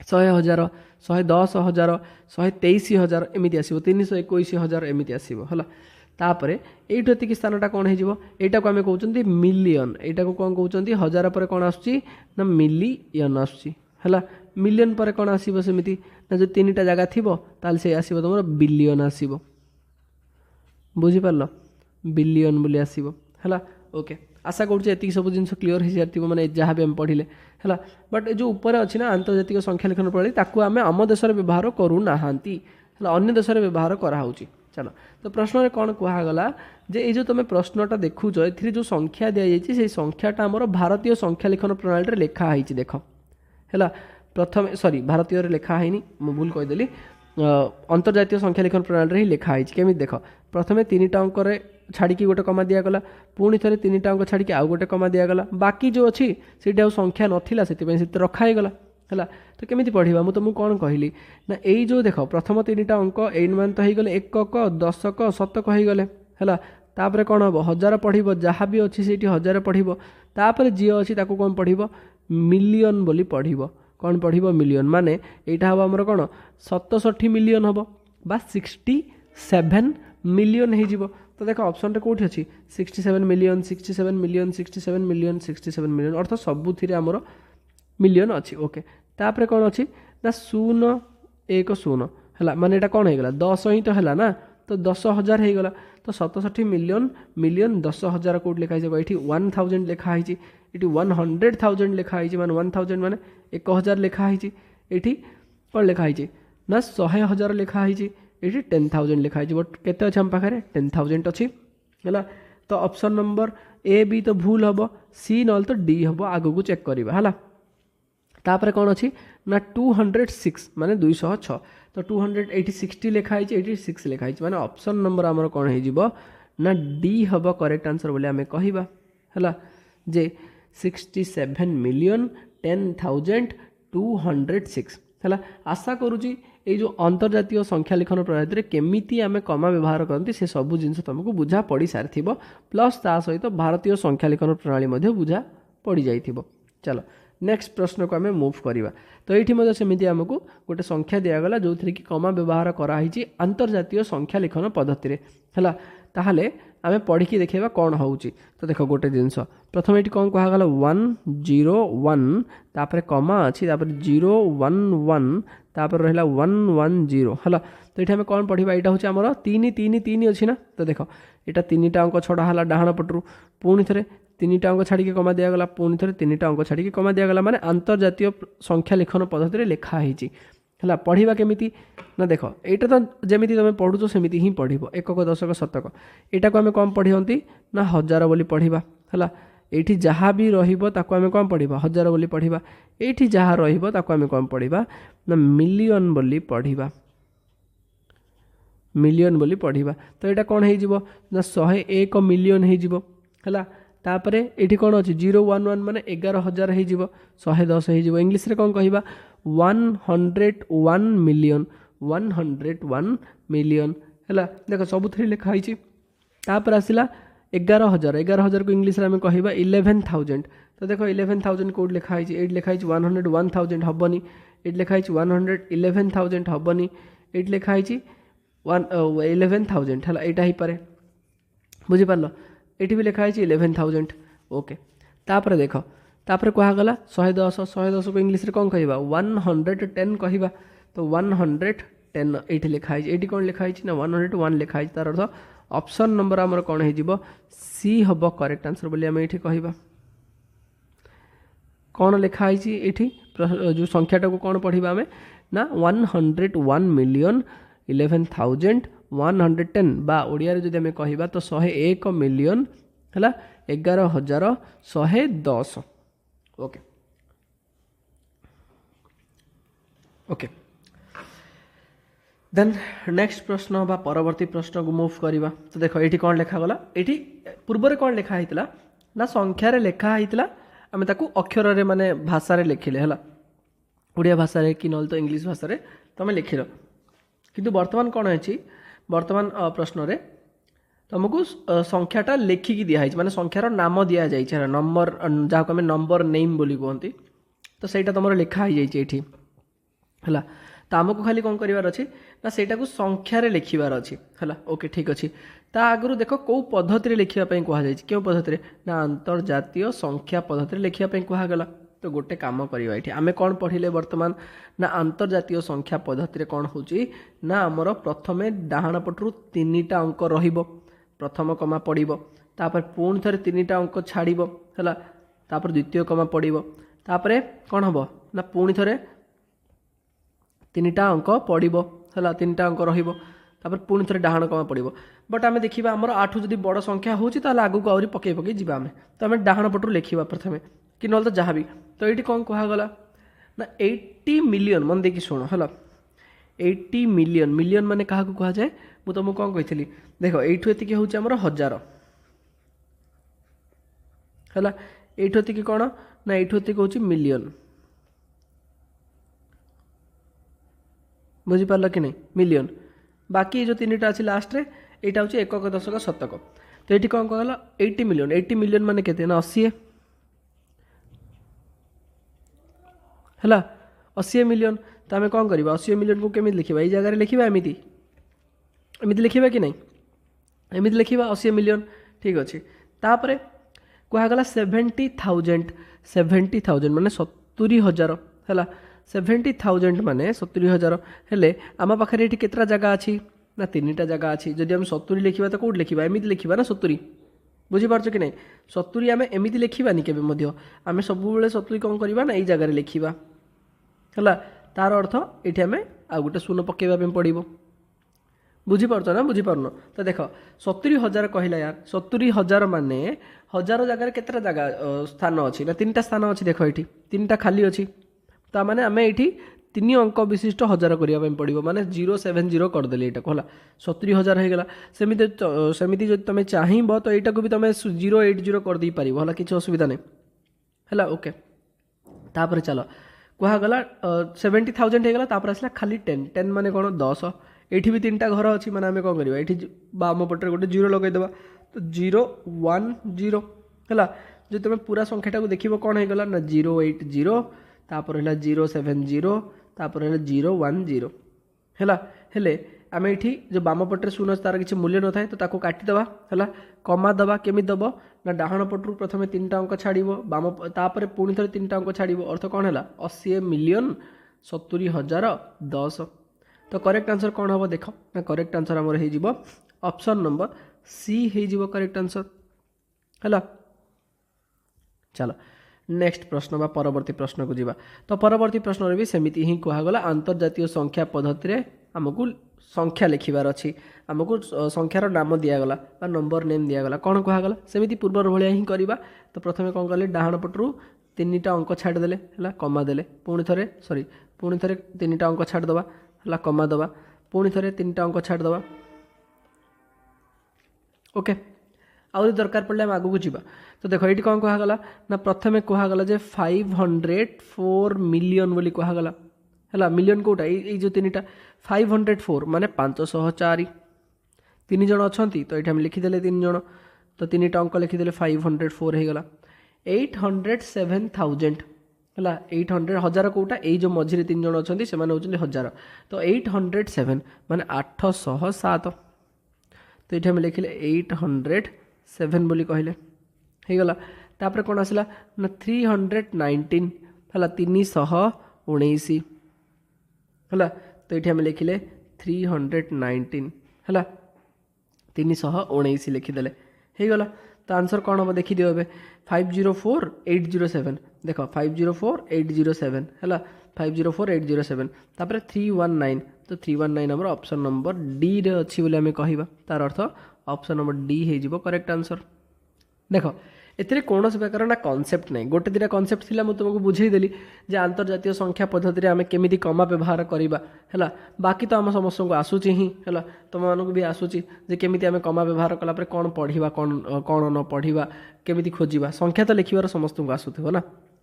100,000 110,000 123,000 एमती आसो 321,000 एमती आसो है। तापर ये एतिक स्थानटा कौन हो यहाँ को आम कहते मिलियन, यहाँ को कौन कहते हजार पर कौन आसूँ ना मिलियन आसूँ मिलियन पर कौन आसो सेमती ना जो तीन टा जगह थी ताल से आसो तुम बिलियन आसो बुझीपार बिलियन बोली आसो है। ओके आशा करुँच सब जिन क्लीयर हो सारी मैंने जहाँ भी आम पढ़ले है। बट जो ऊपर अच्छी ना आंतर्जातिक संख्या लिखन प्रणाली ताकू आम आम देश व्यवहार करूना अन्य देश व्यवहार कराऊँच। चलो तो प्रश्न में कौन कहगला जे ये जो तुम प्रश्नटा देखुच ए जो संख्या दी जाइए से संख्याटा आमर भारतीय संख्या लिखन प्रणाली लिखाई देख है। प्रथम सॉरी भारतीय लिखाई मु भूल कहीदेली अंतर्जातीय संख्या लिखन प्रणाली ही लिखाई केमी देख प्रथम 3 टा अंक छाड़ी गोटे कमा दिगला पुणी थे 3 टा अंक छाड़ी आउ गोटे कमा दिगला बाकी जो अच्छी से संख्या नाला से रखाईगला है। तो केमी पढ़ा मुझे तुमको कौन कहली ना यही जो देख प्रथम 3 टा अंक मान तो होगले एकक दशक शतक हो गले है। तापर कौन हम हजार पढ़ जहाँ भी अच्छी से हजार पढ़ तापर जी अच्छी कौन पढ़ मिलियन बोली पढ़ कौन पढ़ मिलियन माने यहाँ हम आमर कौन 67 मिलियन हम बा 67 मिलियन हो। तो देख ऑप्शन रे कौटी अच्छी 67 मिलियन 67 मिलियन 67 मिलियन 67 मिलियन अर्थ सबुथिरे आमर मिलियन अच्छी। ओके तापर कौन अच्छी ना 010 है माने यहाँ कौन होगा 10 ही तो है ना तो 10,000 हो गला तो 67 मिलियन मिलियन 10,000 कौट लिखाई ये 1000 लिखाई ये 100,000 लिखाई मान 1000 मान 1,000 लिखाई ये कौन लिखाई ना 100,000 लिखाई ये 10,000 लिखाई बट केते अच्छे आम पाखे 10,000 अच्छी है। तो ऑप्शन नंबर ए बी तो भूल हम सी ना तो डी हम आग को चेक करवा है। तापर कौन अच्छी ना 206 माने 206 तो 260 लिखाई 86 लिखाई माने ऑप्शन नंबर आमर कौन हो ना डी हम करेक्ट आंसर बोले आम कहवा है जे 67 मिलियन 10,206 है। आशा करुँची ये जो अंतर्जातीय संख्या लिखन प्रणाली केमिति आम कमा व्यवहार करती से सब जिन तुमको बुझा पड़ सारी प्लस ता सहित भारतीय संख्या लिखन प्रणाली बुझा पड़ जा। चलो नेक्स्ट प्रश्न को आम मूव करवा। तो ये सेमती आमको गोटे संख्या दिगला जो थी कि कमा व्यवहार कराई अंतर्जातीय संख्या लिखन पद्धति है। ताहले आम पढ़ी देखा कौन हो। तो देख गोटे जिनस प्रथम ये कौन कहगला 101 तापर कमा अच्छी 011 तापर रहा 110 है। तो ये कौन पढ़ा यहाँ हूँ आमर 3 3 3 अच्छी ना तो देख यहाँ 3 टा अंक छड़ा है डाण पटू पुणी थे 3 टा अंक छाड़ी कमा दिगला पुणी थे 3 टा अंक छाड़ी कमा दिगला माने अंतर्जातीय संख्या लिखन पद्धति लिखाई है। पढ़ा केमी ना देख यहाँ तो जमी तुम पढ़ुच सेमती ही पढ़ एकक दशक शतक यहाँ को आम कौन पढ़ी ना हजार बोली पढ़ा है। ये जहाँ भी रमें कौन पढ़ा हजार बोली पढ़ा ये जहाँ रमें कौन पढ़ा ना मिलियन बोली पढ़ा मिलियन बोली पढ़ा। तो यहाँ कौन हो ना 101 मिलियन हो है। तापर ये कौन अच्छी 011 माने 11,000 हो 110 हो इंग्लीश रे कौन कहवा 101 मिलियन 101 मिलियन है। देख सब लिखाई तापर आसला 11,000 को इंग्लीश में कहवा 11,000 तो देख 11,000 कौट लिखाई ये लिखाई 101,000 हेनी ये लिखाई 111,000 हेनी ये लिखाई 11,000 है यहाँ ही पारे बुझीपार ये भी लिखाई 11,000। ओके तापर देख तापर कहगला 110 को इंग्लीश रे कौन कहवा 110 कहवा तो 110 ये लिखाई ये कौन लिखाई ना 101 लिखाई तार अर्थ ऑप्शन नंबर आमर कौन हो सी हम करेक्ट आंसर बोली आम ये कहवा। कौन लिखाई ये जो संख्याटा को कौन पढ़ा आम ना 101 मिलियन 11,110 बा ओडिया रे जदि आम कहवा तो 101 मिलियन है 11,110। ओके ओके देन नेक्स्ट प्रश्न बा परवर्ती प्रश्न को मूव करवा। तो देख ये कौन लिखागला, ये पूर्व कौन लिखाई ना संख्यार लिखाई आम अक्षर माने भाषा लिखिले है ओडिया भाषा कि ना तो इंग्लिश भाषा तुम लिखिल। किंतु वर्तमान कौन है वर्तमान प्रश्न रे तुमको संख्याटा लिखिकी दिखाई माने संख्यार नाम दि जाए नंबर जहाँ को नंबर नेम बोली कहती। तो सहीटा तुम लिखाई जाइए है। तो आमको खाली कौन करार अच्छी ना सहीटा को संख्यार लिखार अच्छी है। ओके ठीक अच्छे। ता आगु देख कौ पद्धति लिखापी कहुई क्यों पद्धति ना अंतर्जातीय संख्या पद्धति लिखापी कहगला। तो गोटे कम करवा ये आम कौन पढ़िले वर्तमान ना अंतर्जातीय संख्या पद्धति कौन हो ना आमर प्रथमे डाहाण पटू 3टा अंक रहिबो, प्रथम कमा पड़ो तापर पुणी थे 3टा अंक छाड़ है तापर द्वितीय कमा पड़ो तापर कौन हम ना पुणी थे 3टा अंक पड़ो है 3टा अंक रहिबो पुणी थे डाहाण कमा पड़ो। बट आम देखा आमर आठू जब बड़ संख्या होगी आगू को आहरी पकई पकई जा आम तो आम डाहाण पटू लिखा प्रथमे कि ना तो जहाँ भी। तो ये कौन कहगला ना 80 मिलियन मन देखिए शुण है 80 मिलियन मिलियन माने क्या कह जाए मुझे तुमको कौन कही देख यू एति हूँ आमर 1000 है यू एति कौन ना यू एति हूँ मिलियन बुझीपार कि नहीं मिलियन। बाकी जो 3टा अच्छी लास्ट रे यहाँ हूँ एकक दशक शतक। तो ये कौन कहला 80 मिलियन 80 मिलियन माने केते ना 80 है 80 मिलियन। तो आम कौन करवा 80 मिलियन को केमी लिखा ये जगह लिखा एमती एमती लिखा कि नहीं एमती लिखा 80 मिलियन ठीक अच्छे। तापर कहगला 70,000 70,000 माने 70,000 है 70,000 माने 70,000 हेले आम पाखे ये केतटा जगह अच्छी ना 3टा जगह अच्छी। जदि आम 70 लिखा तो कौट लिखा एमती लिखा ना 70 बुझीपार कि नहीं 70 आम एमती लिखानी के आम सब 70 कौन करवा ना ये जगह लिखा है तार अर्थ ये आम आ गोटे शून्य पकेवा पड़ो बुझीपार ना बुझीपारन। तो देख 70,000 कहला यार 70,000 माने 1000 जगह केतटा जगह स्थान अच्छी ना 3टा स्थान अच्छी देख ये 3टा खाली अच्छी। तो मैंने आम ये 3 अंक विशिष्ट 1000 करने पड़ो माने 070 करदे यहाँ को है 70,000 होगा। सेमती जो तुम चाहब तो यहाँ को भी तुम 080 करदे पार है किसी असुविधा नहीं है। ओके तापर चलो कहगला 70,000 होगा तापर आसला खाली 10 माने कौन 10 ये भी 3टा घर अच्छी माने आम कौन करवा ये बाम पटे गोटे 0 लगेदेवा तो 0 1 0 है। जो तुम पूरा संख्याटा को देख कौन होगा ना 080 तापर है 070 तापर है 010 है हेले आम ये जो बाम पटे शून्य तार किसी मूल्य न थाए तो ताको काटिदेवा है कमा दबा केमी दब ना डाहाण पटू प्रथम 3टा अंक छाड़ो बाम तापर पुणी थे 3टा अंक छाड़ो अर्थ कौन है 80 मिलियन 70,000 10। तो करेक्ट आंसर कौन हम देख ना करेक्ट आंसर आमर हो ऑप्शन नंबर सी हो करेक्ट आंसर है। चलो नेक्स्ट प्रश्न बा परवर्ती प्रश्न को जीवा। तो परवर्ती प्रश्न रे भी सेमिति ही कहगला अंतर्जातीय संख्या पद्धति रे हमको संख्या लिखिबार अच्छी आमको संख्यार नाम दिगला नंबर नेम दिगला कौन कहगला सेमिति पूर्वर भाया ही करवा। तो प्रथम कौन कले डाहाण पटू 3टा अंक छाड़देले है कमा देले पुणी थे सॉरी पुणी थे 3टा अंक छाड़दवा है कमा दबा पुणी थे 3टा अंक छाड़दवा। ओके आउरी दरकार पड़े आम आगू जावा। तो देख ये कौन कहगला ना प्रथमे कहगला जे 504 मिलियन बोली कहगला है मिलियन कोटा ये जो 3टा 504 माने 504 3 जन अच्छा तो ये आम लिखिदे 3 जन तो 3टा अंक लिखिदे 504 होगला 807,000 है 800 1000 कोटा ये जो मझे 3 जन अच्छा से होती 1000 तो 807 माने 807 तो ये आम लिखिले 807 बोली कहले होगला। तापर कौन आसला ना 319 है 319 है तो ये आम लिखिले 319 है 319 लिखिदे होगला। तो आंसर कौन हम देखी दियो 504807 देख 504807 है 504807 तापर 319 तो 319 आमर ऑप्शन नंबर डी रे अच्छी बोली आम कहवा तार अर्थ ऑप्शन नंबर डी हो करेक्ट आंसर। देख एथिरे कौन प्रकार ना कनसेप्ट नहीं गोटे दुटा कनसेप्ट थिला तुमको बुझेदेली जे आंतर्जातीय संख्या पद्धति आम केमी कमा व्यवहार करवा है बाकी तो आम समस्त को आसूची ही है तुम मानक भी आसूची जे केमी आम कमा व्यवहार कलापर कौन पढ़ा कौन कौन न पढ़ा केमी खोजा संख्या तो लिखार समस्त को आसूथो ना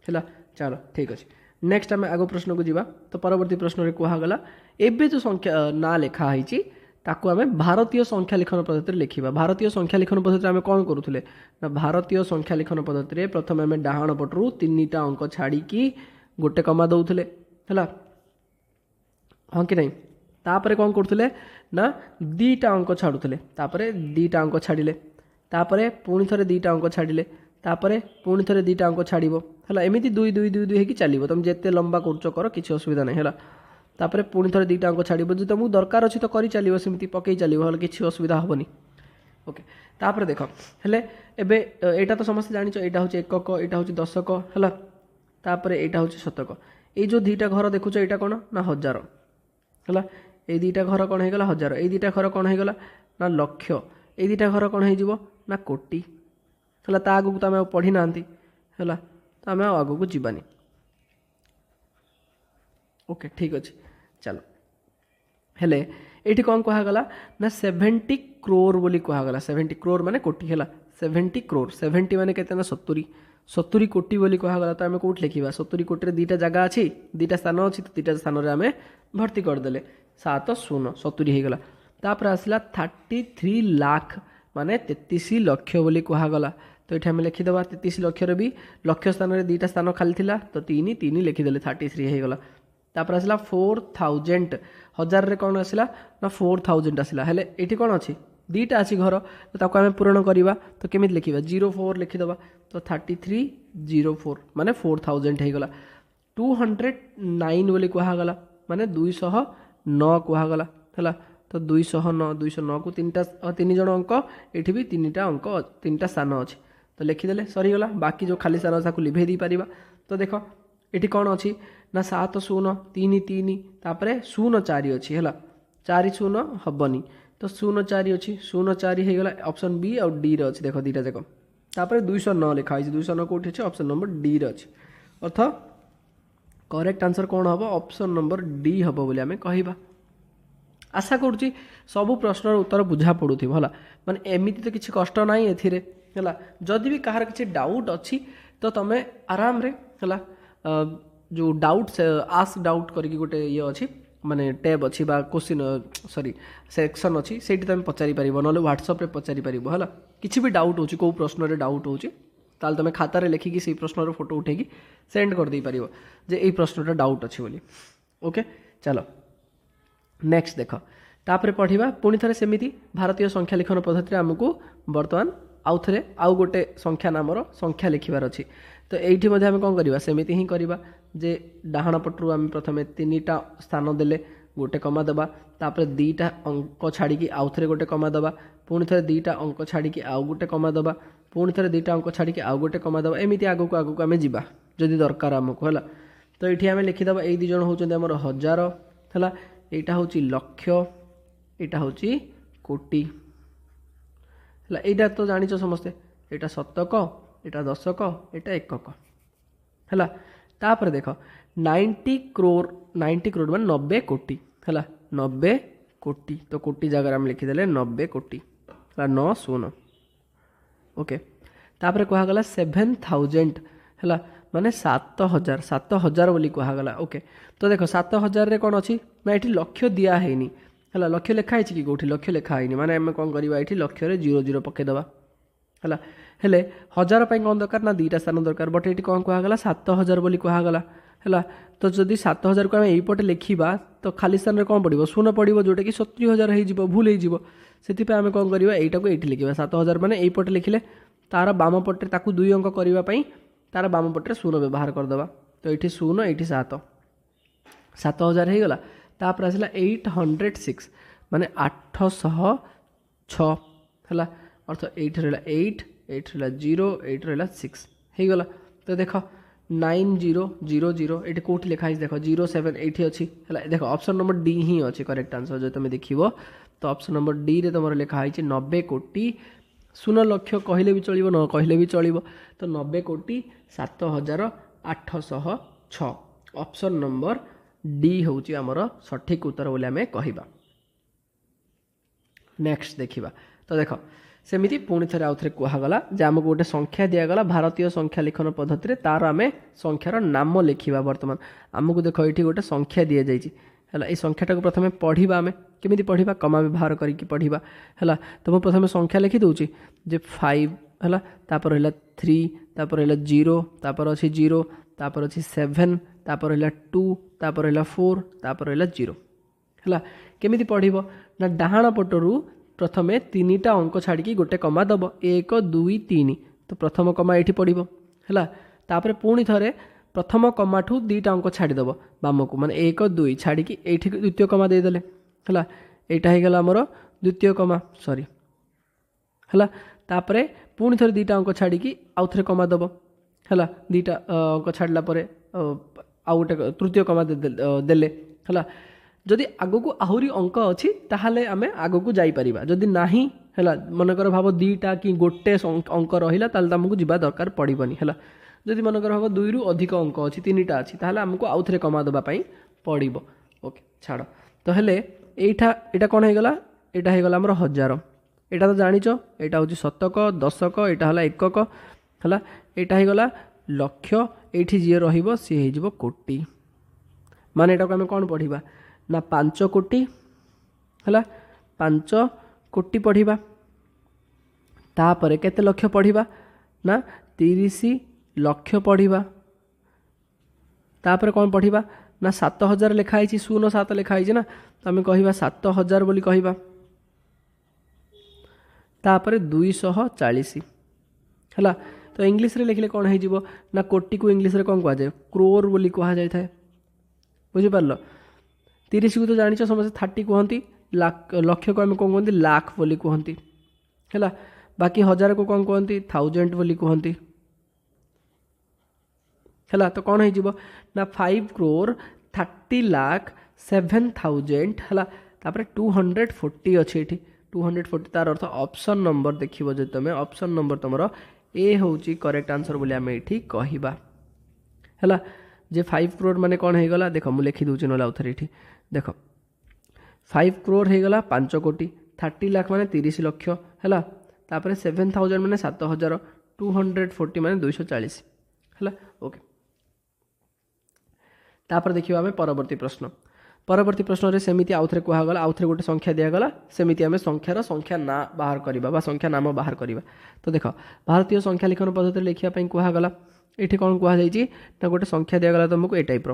है चलो ठीक अच्छे नेक्स्ट आम आग प्रश्न को जीवा तो परवर्ती प्रश्न में कहगला एबे जो संख्या ना लिखाही ताकू आम भारतीय संख्या लिखन पद्धति लिखा भारतीय संख्या लिखन पद्धति आम कौन करूँ ना भारतीय संख्या लिखन पद्धति प्रथम आम डाहाण पटू 3टा अंक छाड़ी गोटे कमा दौले है हाँ कि नहीं तापर कौन करुले ना 2टा अंक छाड़ुले तापर 2टा अंक छाड़िले तापर पुणी थे 2टा अंक छाड़िले तापर पुणी थे 2टा अंक छाड़ है एमती 2 2 2 2 हो चलो तुम जिते लंबा कर किसी असुविधा नहीं है तापर पुणी थे 2टा अंक छाड़ जो तुमको दरकार अच्छी तो कर चलो सेमती पकई चलो किसी असुविधा हेनी ओके तापर देख हेले एबे एटा तो समस्त जानिछ एटा होची एकक एटा होची दशक है तापर एटा होची शतक ये जो 2टा घर देखुछ एटा कौन ना हजार है ये 2टा घर कौन हो हजार ये 2टा घर कौन हो ना लक्ष ये 2टा घर कौन हो ना कोटी है ता आगू तो आम पढ़ी ना है तो आम आगू को जीवानी ओके ठीक अच्छे चलो हेले ये कौन कहगला ना 70 crore बोली कहगला 70 crore माने कोटी है 70 crore 70 माने कहते ना 70 कोटी बोली कहगला तो आम कौट लिखा 70 कोटी 2टा जगह अच्छी 2टा स्थान अच्छी तो 2टा स्थान आम भर्ती करदे 7 0 70 होगला तापर आसला 33 लाख माने 33 लक्ष बोली कहगला तो ये आम लिखिदे 33 लक्षर भी लक्ष स्थान में 2टा स्थान खाली था तो 3 3 लिखिदे 33 होगला तापर आसला 4000 हजार रे कौन आसला ना 4000 आसला हेले ये कौन अच्छी 2टा अच्छी घर तो ताको आम पूरण करवा तो केमी लिखा 04 लिखिदे तो 3304 माने 4000 होगला 209 बोली कहगला माने 209 कहगला है तो 209 को 3 जन अंक ये भी 3टा अंक 3टा स्थान अच्छी तो लिखिदे सरीगला बाकी जो खाली स्थान ताको लिभे दी पारिबा तो देख ये कौन अच्छी ना 7 0 3 3 तापर 0 4 अच्छी है 4 0 हेनी तो 0 4 अच्छी 0 4 होगला ऑप्शन बी और डी अच्छी देख 2टा जाक तापर 209 लिखाई 209 कौटी अच्छे ऑप्शन नंबर डी अच्छे अर्थ करेक्ट आंसर कौन हम ऑप्शन नंबर डी हम बोली आम कहवा आशा करुँची सबू प्रश्नर उत्तर बुझा पड़ू है माने एमती तो किसी कष्ट ना ए जदि भी कहार किसी डाउट अच्छी तो तुम्हें आराम रे है जो डाउट आस्क डाउट करके गोटे ये अच्छी माने टैब अच्छी बा क्वेश्चन सॉरी सेक्शन अच्छी से तुम पचारि पार ना व्हाट्सअप रे पचारि पार है किसी भी डाउट हो कौ प्रश्न रे डाउट हो तुम खातार लिखिकी से प्रश्न फोटो उठेकी सेंड कर दे पार जे ये प्रश्नटा डाउट अच्छी बोली ओके चलो नेक्स्ट देख तापर पढ़ा पुणी थे सेमती भारतीय संख्या लिखन पद्धति आमको बर्तमान आउ थे आउ गोटे संख्या नामर संख्या लिखबार अच्छी तो ये आम कौन करवा सेमती ही करवा जे डाहाण पटू आम प्रथम 3टा स्थान देले गोटे कमा दबा तापर 2टा अंक छाड़ी आउ थे गोटे कमा दबा पुणी थे 2टा अंक छाड़ी आउ गोटे कमा दबा पुणी थे 2टा अंक छाड़ी आउ गोटे कमा दबा एमती आगू आगू आम जा जदि दरकार आमको है तो ये आम लिखिदे ये 2 जन होचंते हमर हजार है यहाँ हूँ लक्ष यहाँ हूँ कोटी है यहाँ तो जानिच समस्ते यहाँ शतक यहाँ दशक यहाँ एकक है तापर देख 90 crore मान 90 कोटी है 90 कोटी तो कोटी जगह आम लिखिदे 90 कोटी है 9 0 ओके तापर कहगला 7000 है माने 7000 बोली कहगला ओके तो देख 7000 रे कौन अच्छी ना ये लक्ष्य दिया है है लक्ष्य लिखाई कि कौटी लक्ष्य लिखाई माने आम कौन करवा ये लक्ष्य 0 0 पकईदे है हेले 1000 कौन दरकार ना 2टा स्थान दरकार बट ये कौन कहगला 7000 बोली कहगला है तो जदि 7000 को आम यहीपटे लिखा तो खाली स्थान में कौन पड़ो 0 पड़ो जोटा कि 70000 हो भूल हो आम कौन करवा यहीटा को ये लिखा 7000 मैंने यहीपटे लिखिले तार बाम पटे 2 अंक करने तार बाम पटे 0 व्यवहार करदे तो ये 0 ये 7 7000 हो गला तापर आसला 806 माने 806 है अर्थ 8 रहा 8 8 रहा 0 8 रहा 6 हो गला तो देख 9000 ये कौटी लिखाई देख 07 ये अच्छी है देख ऑप्शन नंबर डी ही अच्छी करेक्ट आंसर जो तुम देख तो ऑप्शन नंबर डी रे तुम लिखाई 90 कोटी शून्य लक्ष कहले भी चलो न कहले भी चलो। तो 90,07,806 ऑप्शन नंबर डी हूँ आमर सठिक उत्तर बोली आम कह। नेक्स्ट देखा तो देख सेमती पुणी थे आउ थे कहगला जे आमको गोटे संख्या दिगला भारतीय संख्या लिखन पद्धति तार आम संख्यार नाम लिखा। बर्तमान आमको देख ये गोटे संख्या दि जाइए है ये संख्याटा को प्रथम पढ़ा आम केमी पढ़ा कमा व्यवहार करके पढ़ा है। तो मुझे प्रथम संख्या लिखी दूसरी जे 5 है तापर है 3 तापर है 0 तापर अच्छी 0 तापर अच्छी 7 तापर है 2 तापर है 4 तापर है 0 है केमी पढ़ ना डाहाण पटरू प्रथमे 3टा अंक छाड़ी गोटे कमा दब 1 2 3 तो प्रथम कमा ये पड़ है। तापर पुणी थे प्रथम कमा ठू 2टा अंक छाड़ीदेव बाम को माने 1 2 छाड़ी ये द्वितीय कमा देदेले है। यहाँ होगला आमर द्वितीय कमा सॉरी है। तापर पुणी थे 2टा अंक छाड़ी आउ थे कमा दब है 2टा अंक छाड़ला आउ गोटे तृतीय कमा देले है। जदि आगो को आहुरी अंक अच्छी ताहले आमे आगो को जाई परिबा जदि नाही है मनकर भाव 2टा कि गोटे अंक रहिला ताले तुमको जीवा दरकार पड़िबनी है। जदि मनकर भाव 2 रु अधिक अंक अच्छी 3टा अच्छी ताहले हमको आउ थे कमा देबा पई पड़िबो। ओके छाड़ तो हेले एटा कौन होगला एटा होगला हमर हजार एटा तो जानिच एटा हूँ शतक दशक एटा हला एकक है। एटा होगला लक्ष एठी जी रहिबो सी हो कोटी माने एटा को आम कौन पढ़ा ना 5 कोटी है 5 कोटी पढ़ा तापर केते लक्ष पढ़ा ना 30 लक्ष पढ़ा तापर कौन पढ़ा ना 7,000 लिखाई 07 लिखाई ना तो आम कह 7,000 बोली कहवा तापर 240 है। तो इंग्लिश रे लिखले कौन हो ना कोटी को इंग्लिश रे कौन कह जाए क्रोर बोली कह जाए बुझिपार 30 को तो जानी समस्त 30 कहती लक्ष को आम कौन कहते लाख बोली कहती है। बाकी 1000 को कौन कहती 1000 बोली कहती है। तो कौन हो ना 5,30,07,000 है। तापर 240 अच्छे ये 240 तार अर्थ ऑप्शन नंबर देखिए जो तुम ऑप्शन नंबर तुम ए हूँ करेक्ट आंसर बोली आम ये कहवा है। जे 5 करोड़ माने कौन होगला देख मुझे लिखि दूसरी ना आउ थे ये देख 5 करोड़ होगला 5 कोटी 30 लाख माने 30 लक्ष है। तापर 7,000 माने 7,000 240 माने 240 है। ओके तापर देखिए आम परवर्ती परवर्ती प्रश्न रे सेमिति आउ थे कहगला आउ थे गोटे संख्या दिगला सेमिति आम संख्यार संख्या ना बाहर करवा संख्या नाम बाहर करवा। तो देख भारतीय संख्या लिखन पद्धति लिखापी कहगला ये कौन कहुई ना गोटे संख्या दिगला तुमको ये टाइप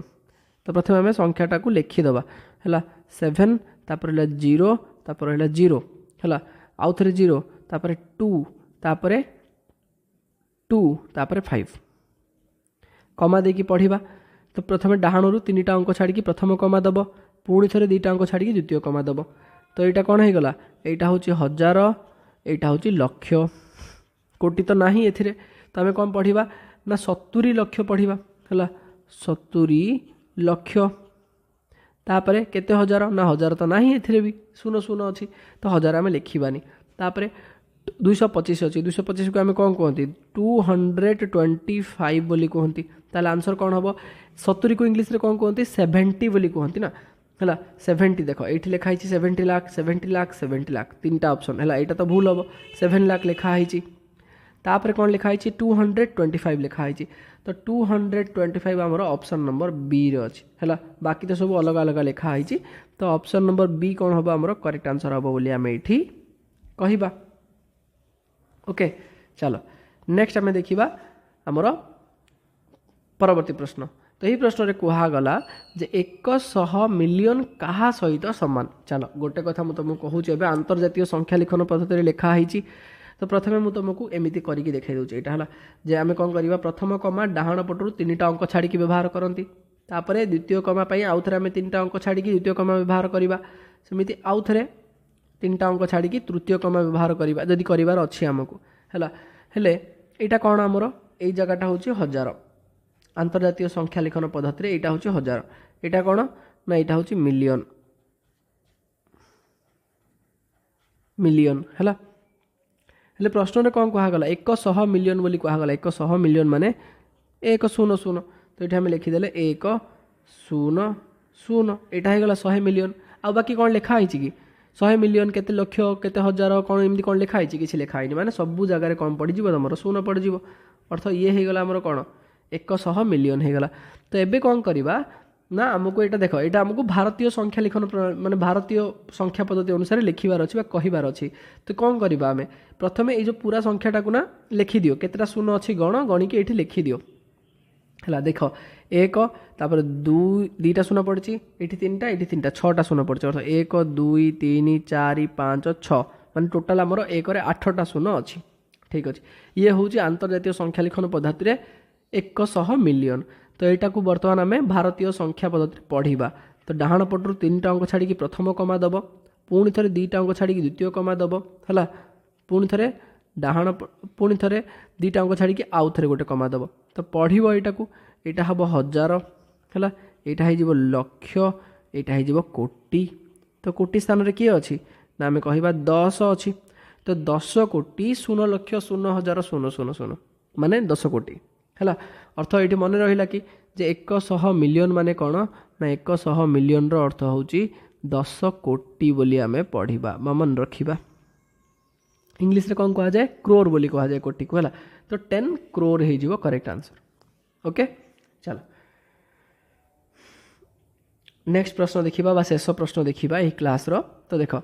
तो प्रथम आम संख्याटा को लिखिदबा है 7 तापर 0 तापर 0 है आउ थे 0 तापर 2 तापर 2 तापर 5 कमा देकी पढ़ा। तो प्रथम डाहाणु 3टा अंक छाड़ी प्रथम कमा दब पुणी थे 2टा अंक छाड़ी द्वितीय कमा दब। तो यहाँ कौन होगला यहाँ हूँ 1000 यहाँ हूँ लक्ष कोटी तो नाही एथिरे तो आम कौन पढ़ा ना 70 लक्ष पढ़ा है 70 लक्ष तापर केते 1000 ना 1000 तो नाही एथिरे भी 0 अच्छी तो 1000 आम लिखिबानी। तापर 225 अच्छी 225 को आम कौन कहती 225 बोली कहती ताले आंसर कौन हम 70 को इंग्लिश रे कौन कहती 70 बोली कहती ना है 70 देख ये लिखाई 70 लाख 70 लाख 70 लाख 3टा ऑप्शन है यहाँ तो भूल हम 7 लाख लिखाई तापर कौन लिखाई 225 लिखाई तो 225 आमर ऑप्शन नंबर बी रे अच्छी है। बाकी तो सब अलग अलग लिखाई तो ऑप्शन नंबर बी कौन हम आमर करेक्ट आंसर हम बोली आम ये कहवा। ओके चलो नेक्स्ट आम देखा आमर परवर्ती प्रश्न। तो यही प्रश्न रे कहगला जे 100 मिलियन क्या सहित सामान। चलो गोटे कथा मुझे तुमको कहूँ एवं आंतर्जातीय संख्या लिखन पद्धति लिखाई तो प्रथम मुझे तुमको एमती करके देखा दूसरी यहाँ है जे आम कौन करवा प्रथम कमा डाहाण पटू 3टा अंक छाड़ी व्यवहार करती तापर द्वितीय कमा आउ थे आम 3टा अंक छाड़ी द्वितीय कमा व्यवहार करवा सेमती आउ थे 3टा अंक छाड़ी तृतीय कमा व्यवहार करवा जदि करार अच्छी आमको है। यहाँ कौन आमर ये जगटा हूँ 1000 आंतर्जातीय संख्या लिखन पद्धति यहाँ हूँ 1000 यहाँ कौन ना यहाँ हूँ मिलियन मिलियन है। हेले प्रश्न कौन कहगला 100 मिलियन बोली कहगला 100 मिलियन माने 100 तो ये आम लिखिदे 100 यहाँ होगा 100 मिलियन आ बाकी कौन लिखाई कि 100 मिलियन केते लक्ष केते हजार कौन एमती कौन लिखाई कि लिखाई माने सब जगह कौन पड़ तुम शून पड़ अर्थ ये होगा आमर कौन 100 मिलियन होगा। तो एबे कौन करवा ना आमको यहाँ देख यहाँ आमको भारतीय संख्या लिखन माने भारतीय संख्या पद्धति अनुसार लिखबार अच्छी कहबार अच्छी। तो कौन करवा आम प्रथम ये जो पूरा संख्याटा को ना लिखिदियो केतटा शून अच्छी गण गणिकी ये लिखिदियो है देख 1 तापर 2 2टा शून पड़ी ये 3टा ये 3टा 6टा शून पड़ी अर्थ 1 2 3 4 5 6 मान टोटाल आमर 1 रे 8टा शून अच्छी। ठीक अच्छे ये हूँ आंतर्जातीय संख्या लिखन पद्धति रे 100 मिलियन। तो यहाँ को बर्तमान आम भारतीय संख्या पद्धति पढ़ा। तो डाहाण पटू 3टा अंक छाड़ी प्रथम कमा दब पुणी थे 2टा अंक छाड़ी द्वितीय कमा दब है पुणी थे डाहाण पुणी थे 2टा अंक छाड़ी आउ थे गोटे कमा दब। तो पढ़ यहाँ को यहाँ हम हजार है यहाँ हो लक्ष यहाँ हो कोटी। तो कोटी स्थान में किए अच्छी ना आम कह 10 अच्छी। तो 10 कोटी 0 लक्ष 0 हजार 0 0 0 माने 10 कोटी है अर्थ ये मन रहा कि 100 मिलियन माने कौन ना 100 मिलियन अर्थ हूँ 10 कोटी बोली आम पढ़ा मन रखा। इंग्लीश रे कौन कह जाए क्रोर बोली कह जाए कोटी को है। तो 10 क्रोर हो करेक्ट आंसर। ओके चलो नेक्स्ट प्रश्न देखा शेष प्रश्न देखा यही क्लास रो। तो देख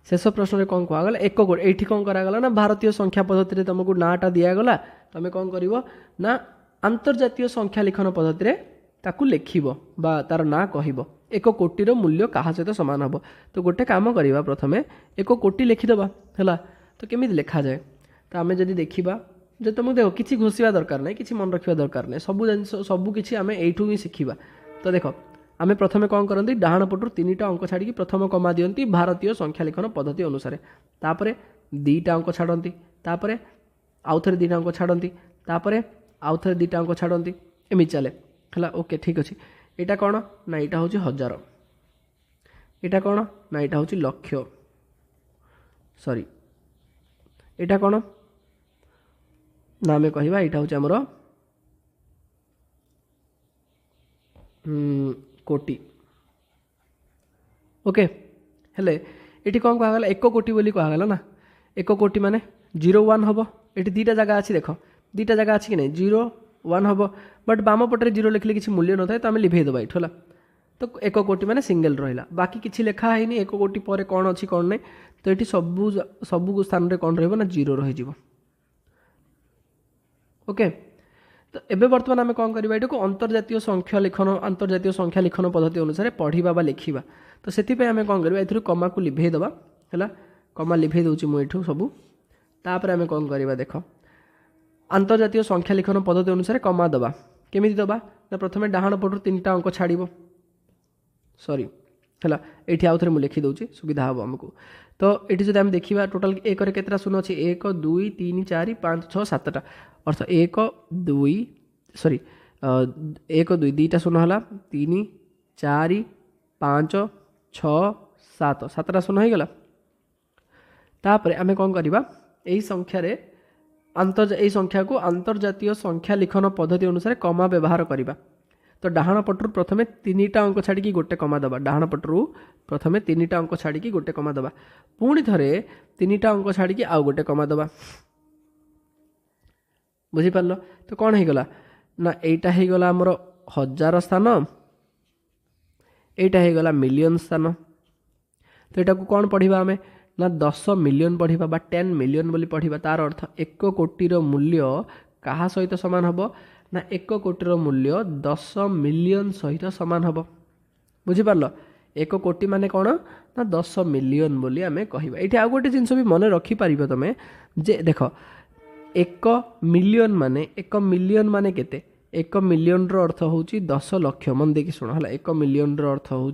शेष प्रश्न में कौन कहगला 1 कोटी ये कौन करागला ना भारतीय संख्या पद्धति तुमको नाटा दिगला तुम कौन कर ना आंतर्जातीय संख्या लिखन पद्धति रे ताकू लिखब बा तार ना कह 1 कोटीर मूल्य क्या सहित सामान हम। तो गोटे कम करवा प्रथम 1 कोटी लिखिदबा है। तो केमी लिखा जाए तो आम जब देखा जो तुमको देख किसी घोषिया दरकार नहीं कि मन रखा दरकार नहीं सब जिन सबकि आम यू ही शिखा। तो देख आम प्रथम कौन करती डाहाण पटू 3टा अंक छाड़ी प्रथम कमा दियंती भारतीय संख्या लिखन पद्धति अनुसार तापर 2टा अंक छाड़ती तापर आउ थे 2टा अंक छाड़ती तापर आउ थे 2टा अंक छाड़ती एमि चले है। ओके ठीक अच्छे यहाँ कौन ना यहाँ हूँ हजार यहाँ कौन ना यहाँ हूँ लक्ष सॉरी यहाँ कौन ना आम कह यहाँ हूँ आमर कोटी। ओके हेले ये कौन कहगला 1 कोटी बोली कहगला ना 1 कोटी माने 0 1 हम ये 2टा जगह अच्छी देख 2टा जगह अच्छी कि नहीं 0 1 हम बट बाम पटे 0 लिखले किसी मूल्य न था तो आम लिभे दबा ये तो 1 कोटी माने सिंगल रहा बाकी किसी लिखा है 1 कोटी पर कौन अच्छी कौन नहीं। तो ये सबू स्थान में कौन रहा 0 रही। ओके तो एबे वर्तमान आम कौन करवा ये अंतर्जातीय संख्या लिखन पद्धति अनुसार पढ़ा बा लिखा। तो से आम कौन करवा ए कमा को लिभे दबा है कमा लिभे दूसरी मुझे सबू तापर आम कौन करवा देख अंतर्जातीय संख्या लिखन पद्धति अनुसार कमा दबा केमी दबा ना प्रथम डाहाण पटू 3टा अंक छाड़ सॉरी है ये आउ थे मुझे लिखिदे सुविधा हम आमको। तो ये जो आम देखा टोटाल 1 रे केतटा शून्य अच्छे 1 2 3 4 5 6 7टा अर्थ 1 2 सॉरी 1 2 2टा शून्य है 3 4 5 6 7 7टा शून्य हो गला। तापर आम कौन करवा यही संख्यार यही संख्या को अंतर्जातीय संख्या लिखन पद्धति अनुसार कमा व्यवहार करवा। तो डाहाण पटरू प्रथम 3टा अंक छाड़ी गोटे कमा दबा डाहाण पटरू प्रथम 3टा अंक छाड़ी गोटे कमा दबा पुणी थे 3टा अंक छाड़ी आउ गोटे कमा दबा बुझीपार। तो कौन होगला ना यहाँ होगला आमर हजार स्थान यहाँ होगला मिलियन स्थान। तो यहाँ को कौन पढ़ा आम ना 10 मिलियन पढ़ा बा 10 मिलियन बोली पढ़ा तार अर्थ 1 कोटीर मूल्य क्या सहित सामान हम ना 1 कोटीर मूल्य 10 मिलियन सहित सामान हम बुझीपार। 1 कोटी माने कौन ना 10 मिलियन बोली आम कहवा। ये आउ गोटे जिनस भी मन रखिपार तुम जे देख 1 मिलियन माने केते 1 मिलियन अर्थ हूँ 10 लक्ष मन देखिए शुण है 1 मिलियन अर्थ हूँ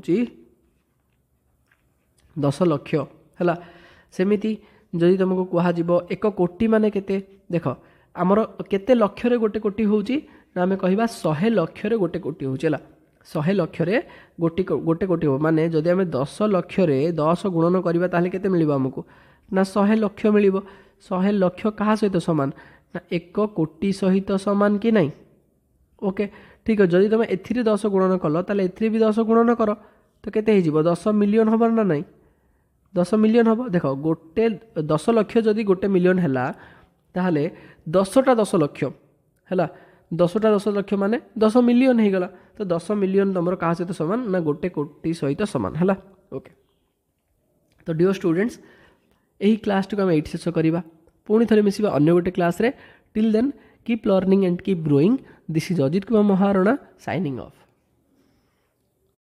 10 लक्ष है। सेमिति जदि तुमको कह 1 कोटी माने केते देख आमर केते लक्ष रे गोटे कोटी होउची ना आम कहवा 100 लक्ष रे गोटे कोटी होउची है 100 लक्ष रे गोटे कोटी हो माने जदि आम 10 लक्ष रे 10 गुणन करवा ताहले केते मिलिबो हमको ना 100 लक्ष मिलिबो 100 लक्ष क्या सहित सामान ना 1 कोटी सहित सामान कि नहीं। ओके ठीक है, जदि तुम ए 10 गुणन कल ताले ए भी 10 गुणन कर तो केते 10 मिलियन हबर ना नहीं 10 मिलियन हम देख गोटे 10 लक्ष जदि गोटे मिलियन है ताहले 10टा 10 लक्ष है 10टा 10 लक्ष माने 10 मिलियन हो गला तो 10 मिलियन तुम क्या सहित सामान ना गोटे कोटी सहित सामान है। ओके तो डियर स्टूडेंट्स यही क्लास टी आम ये शेष करवा पुणी थे मिसवा अन्य गोटे क्लास रे till then keep learning and keep growing. This is Ajit Kumar Maharana signing of.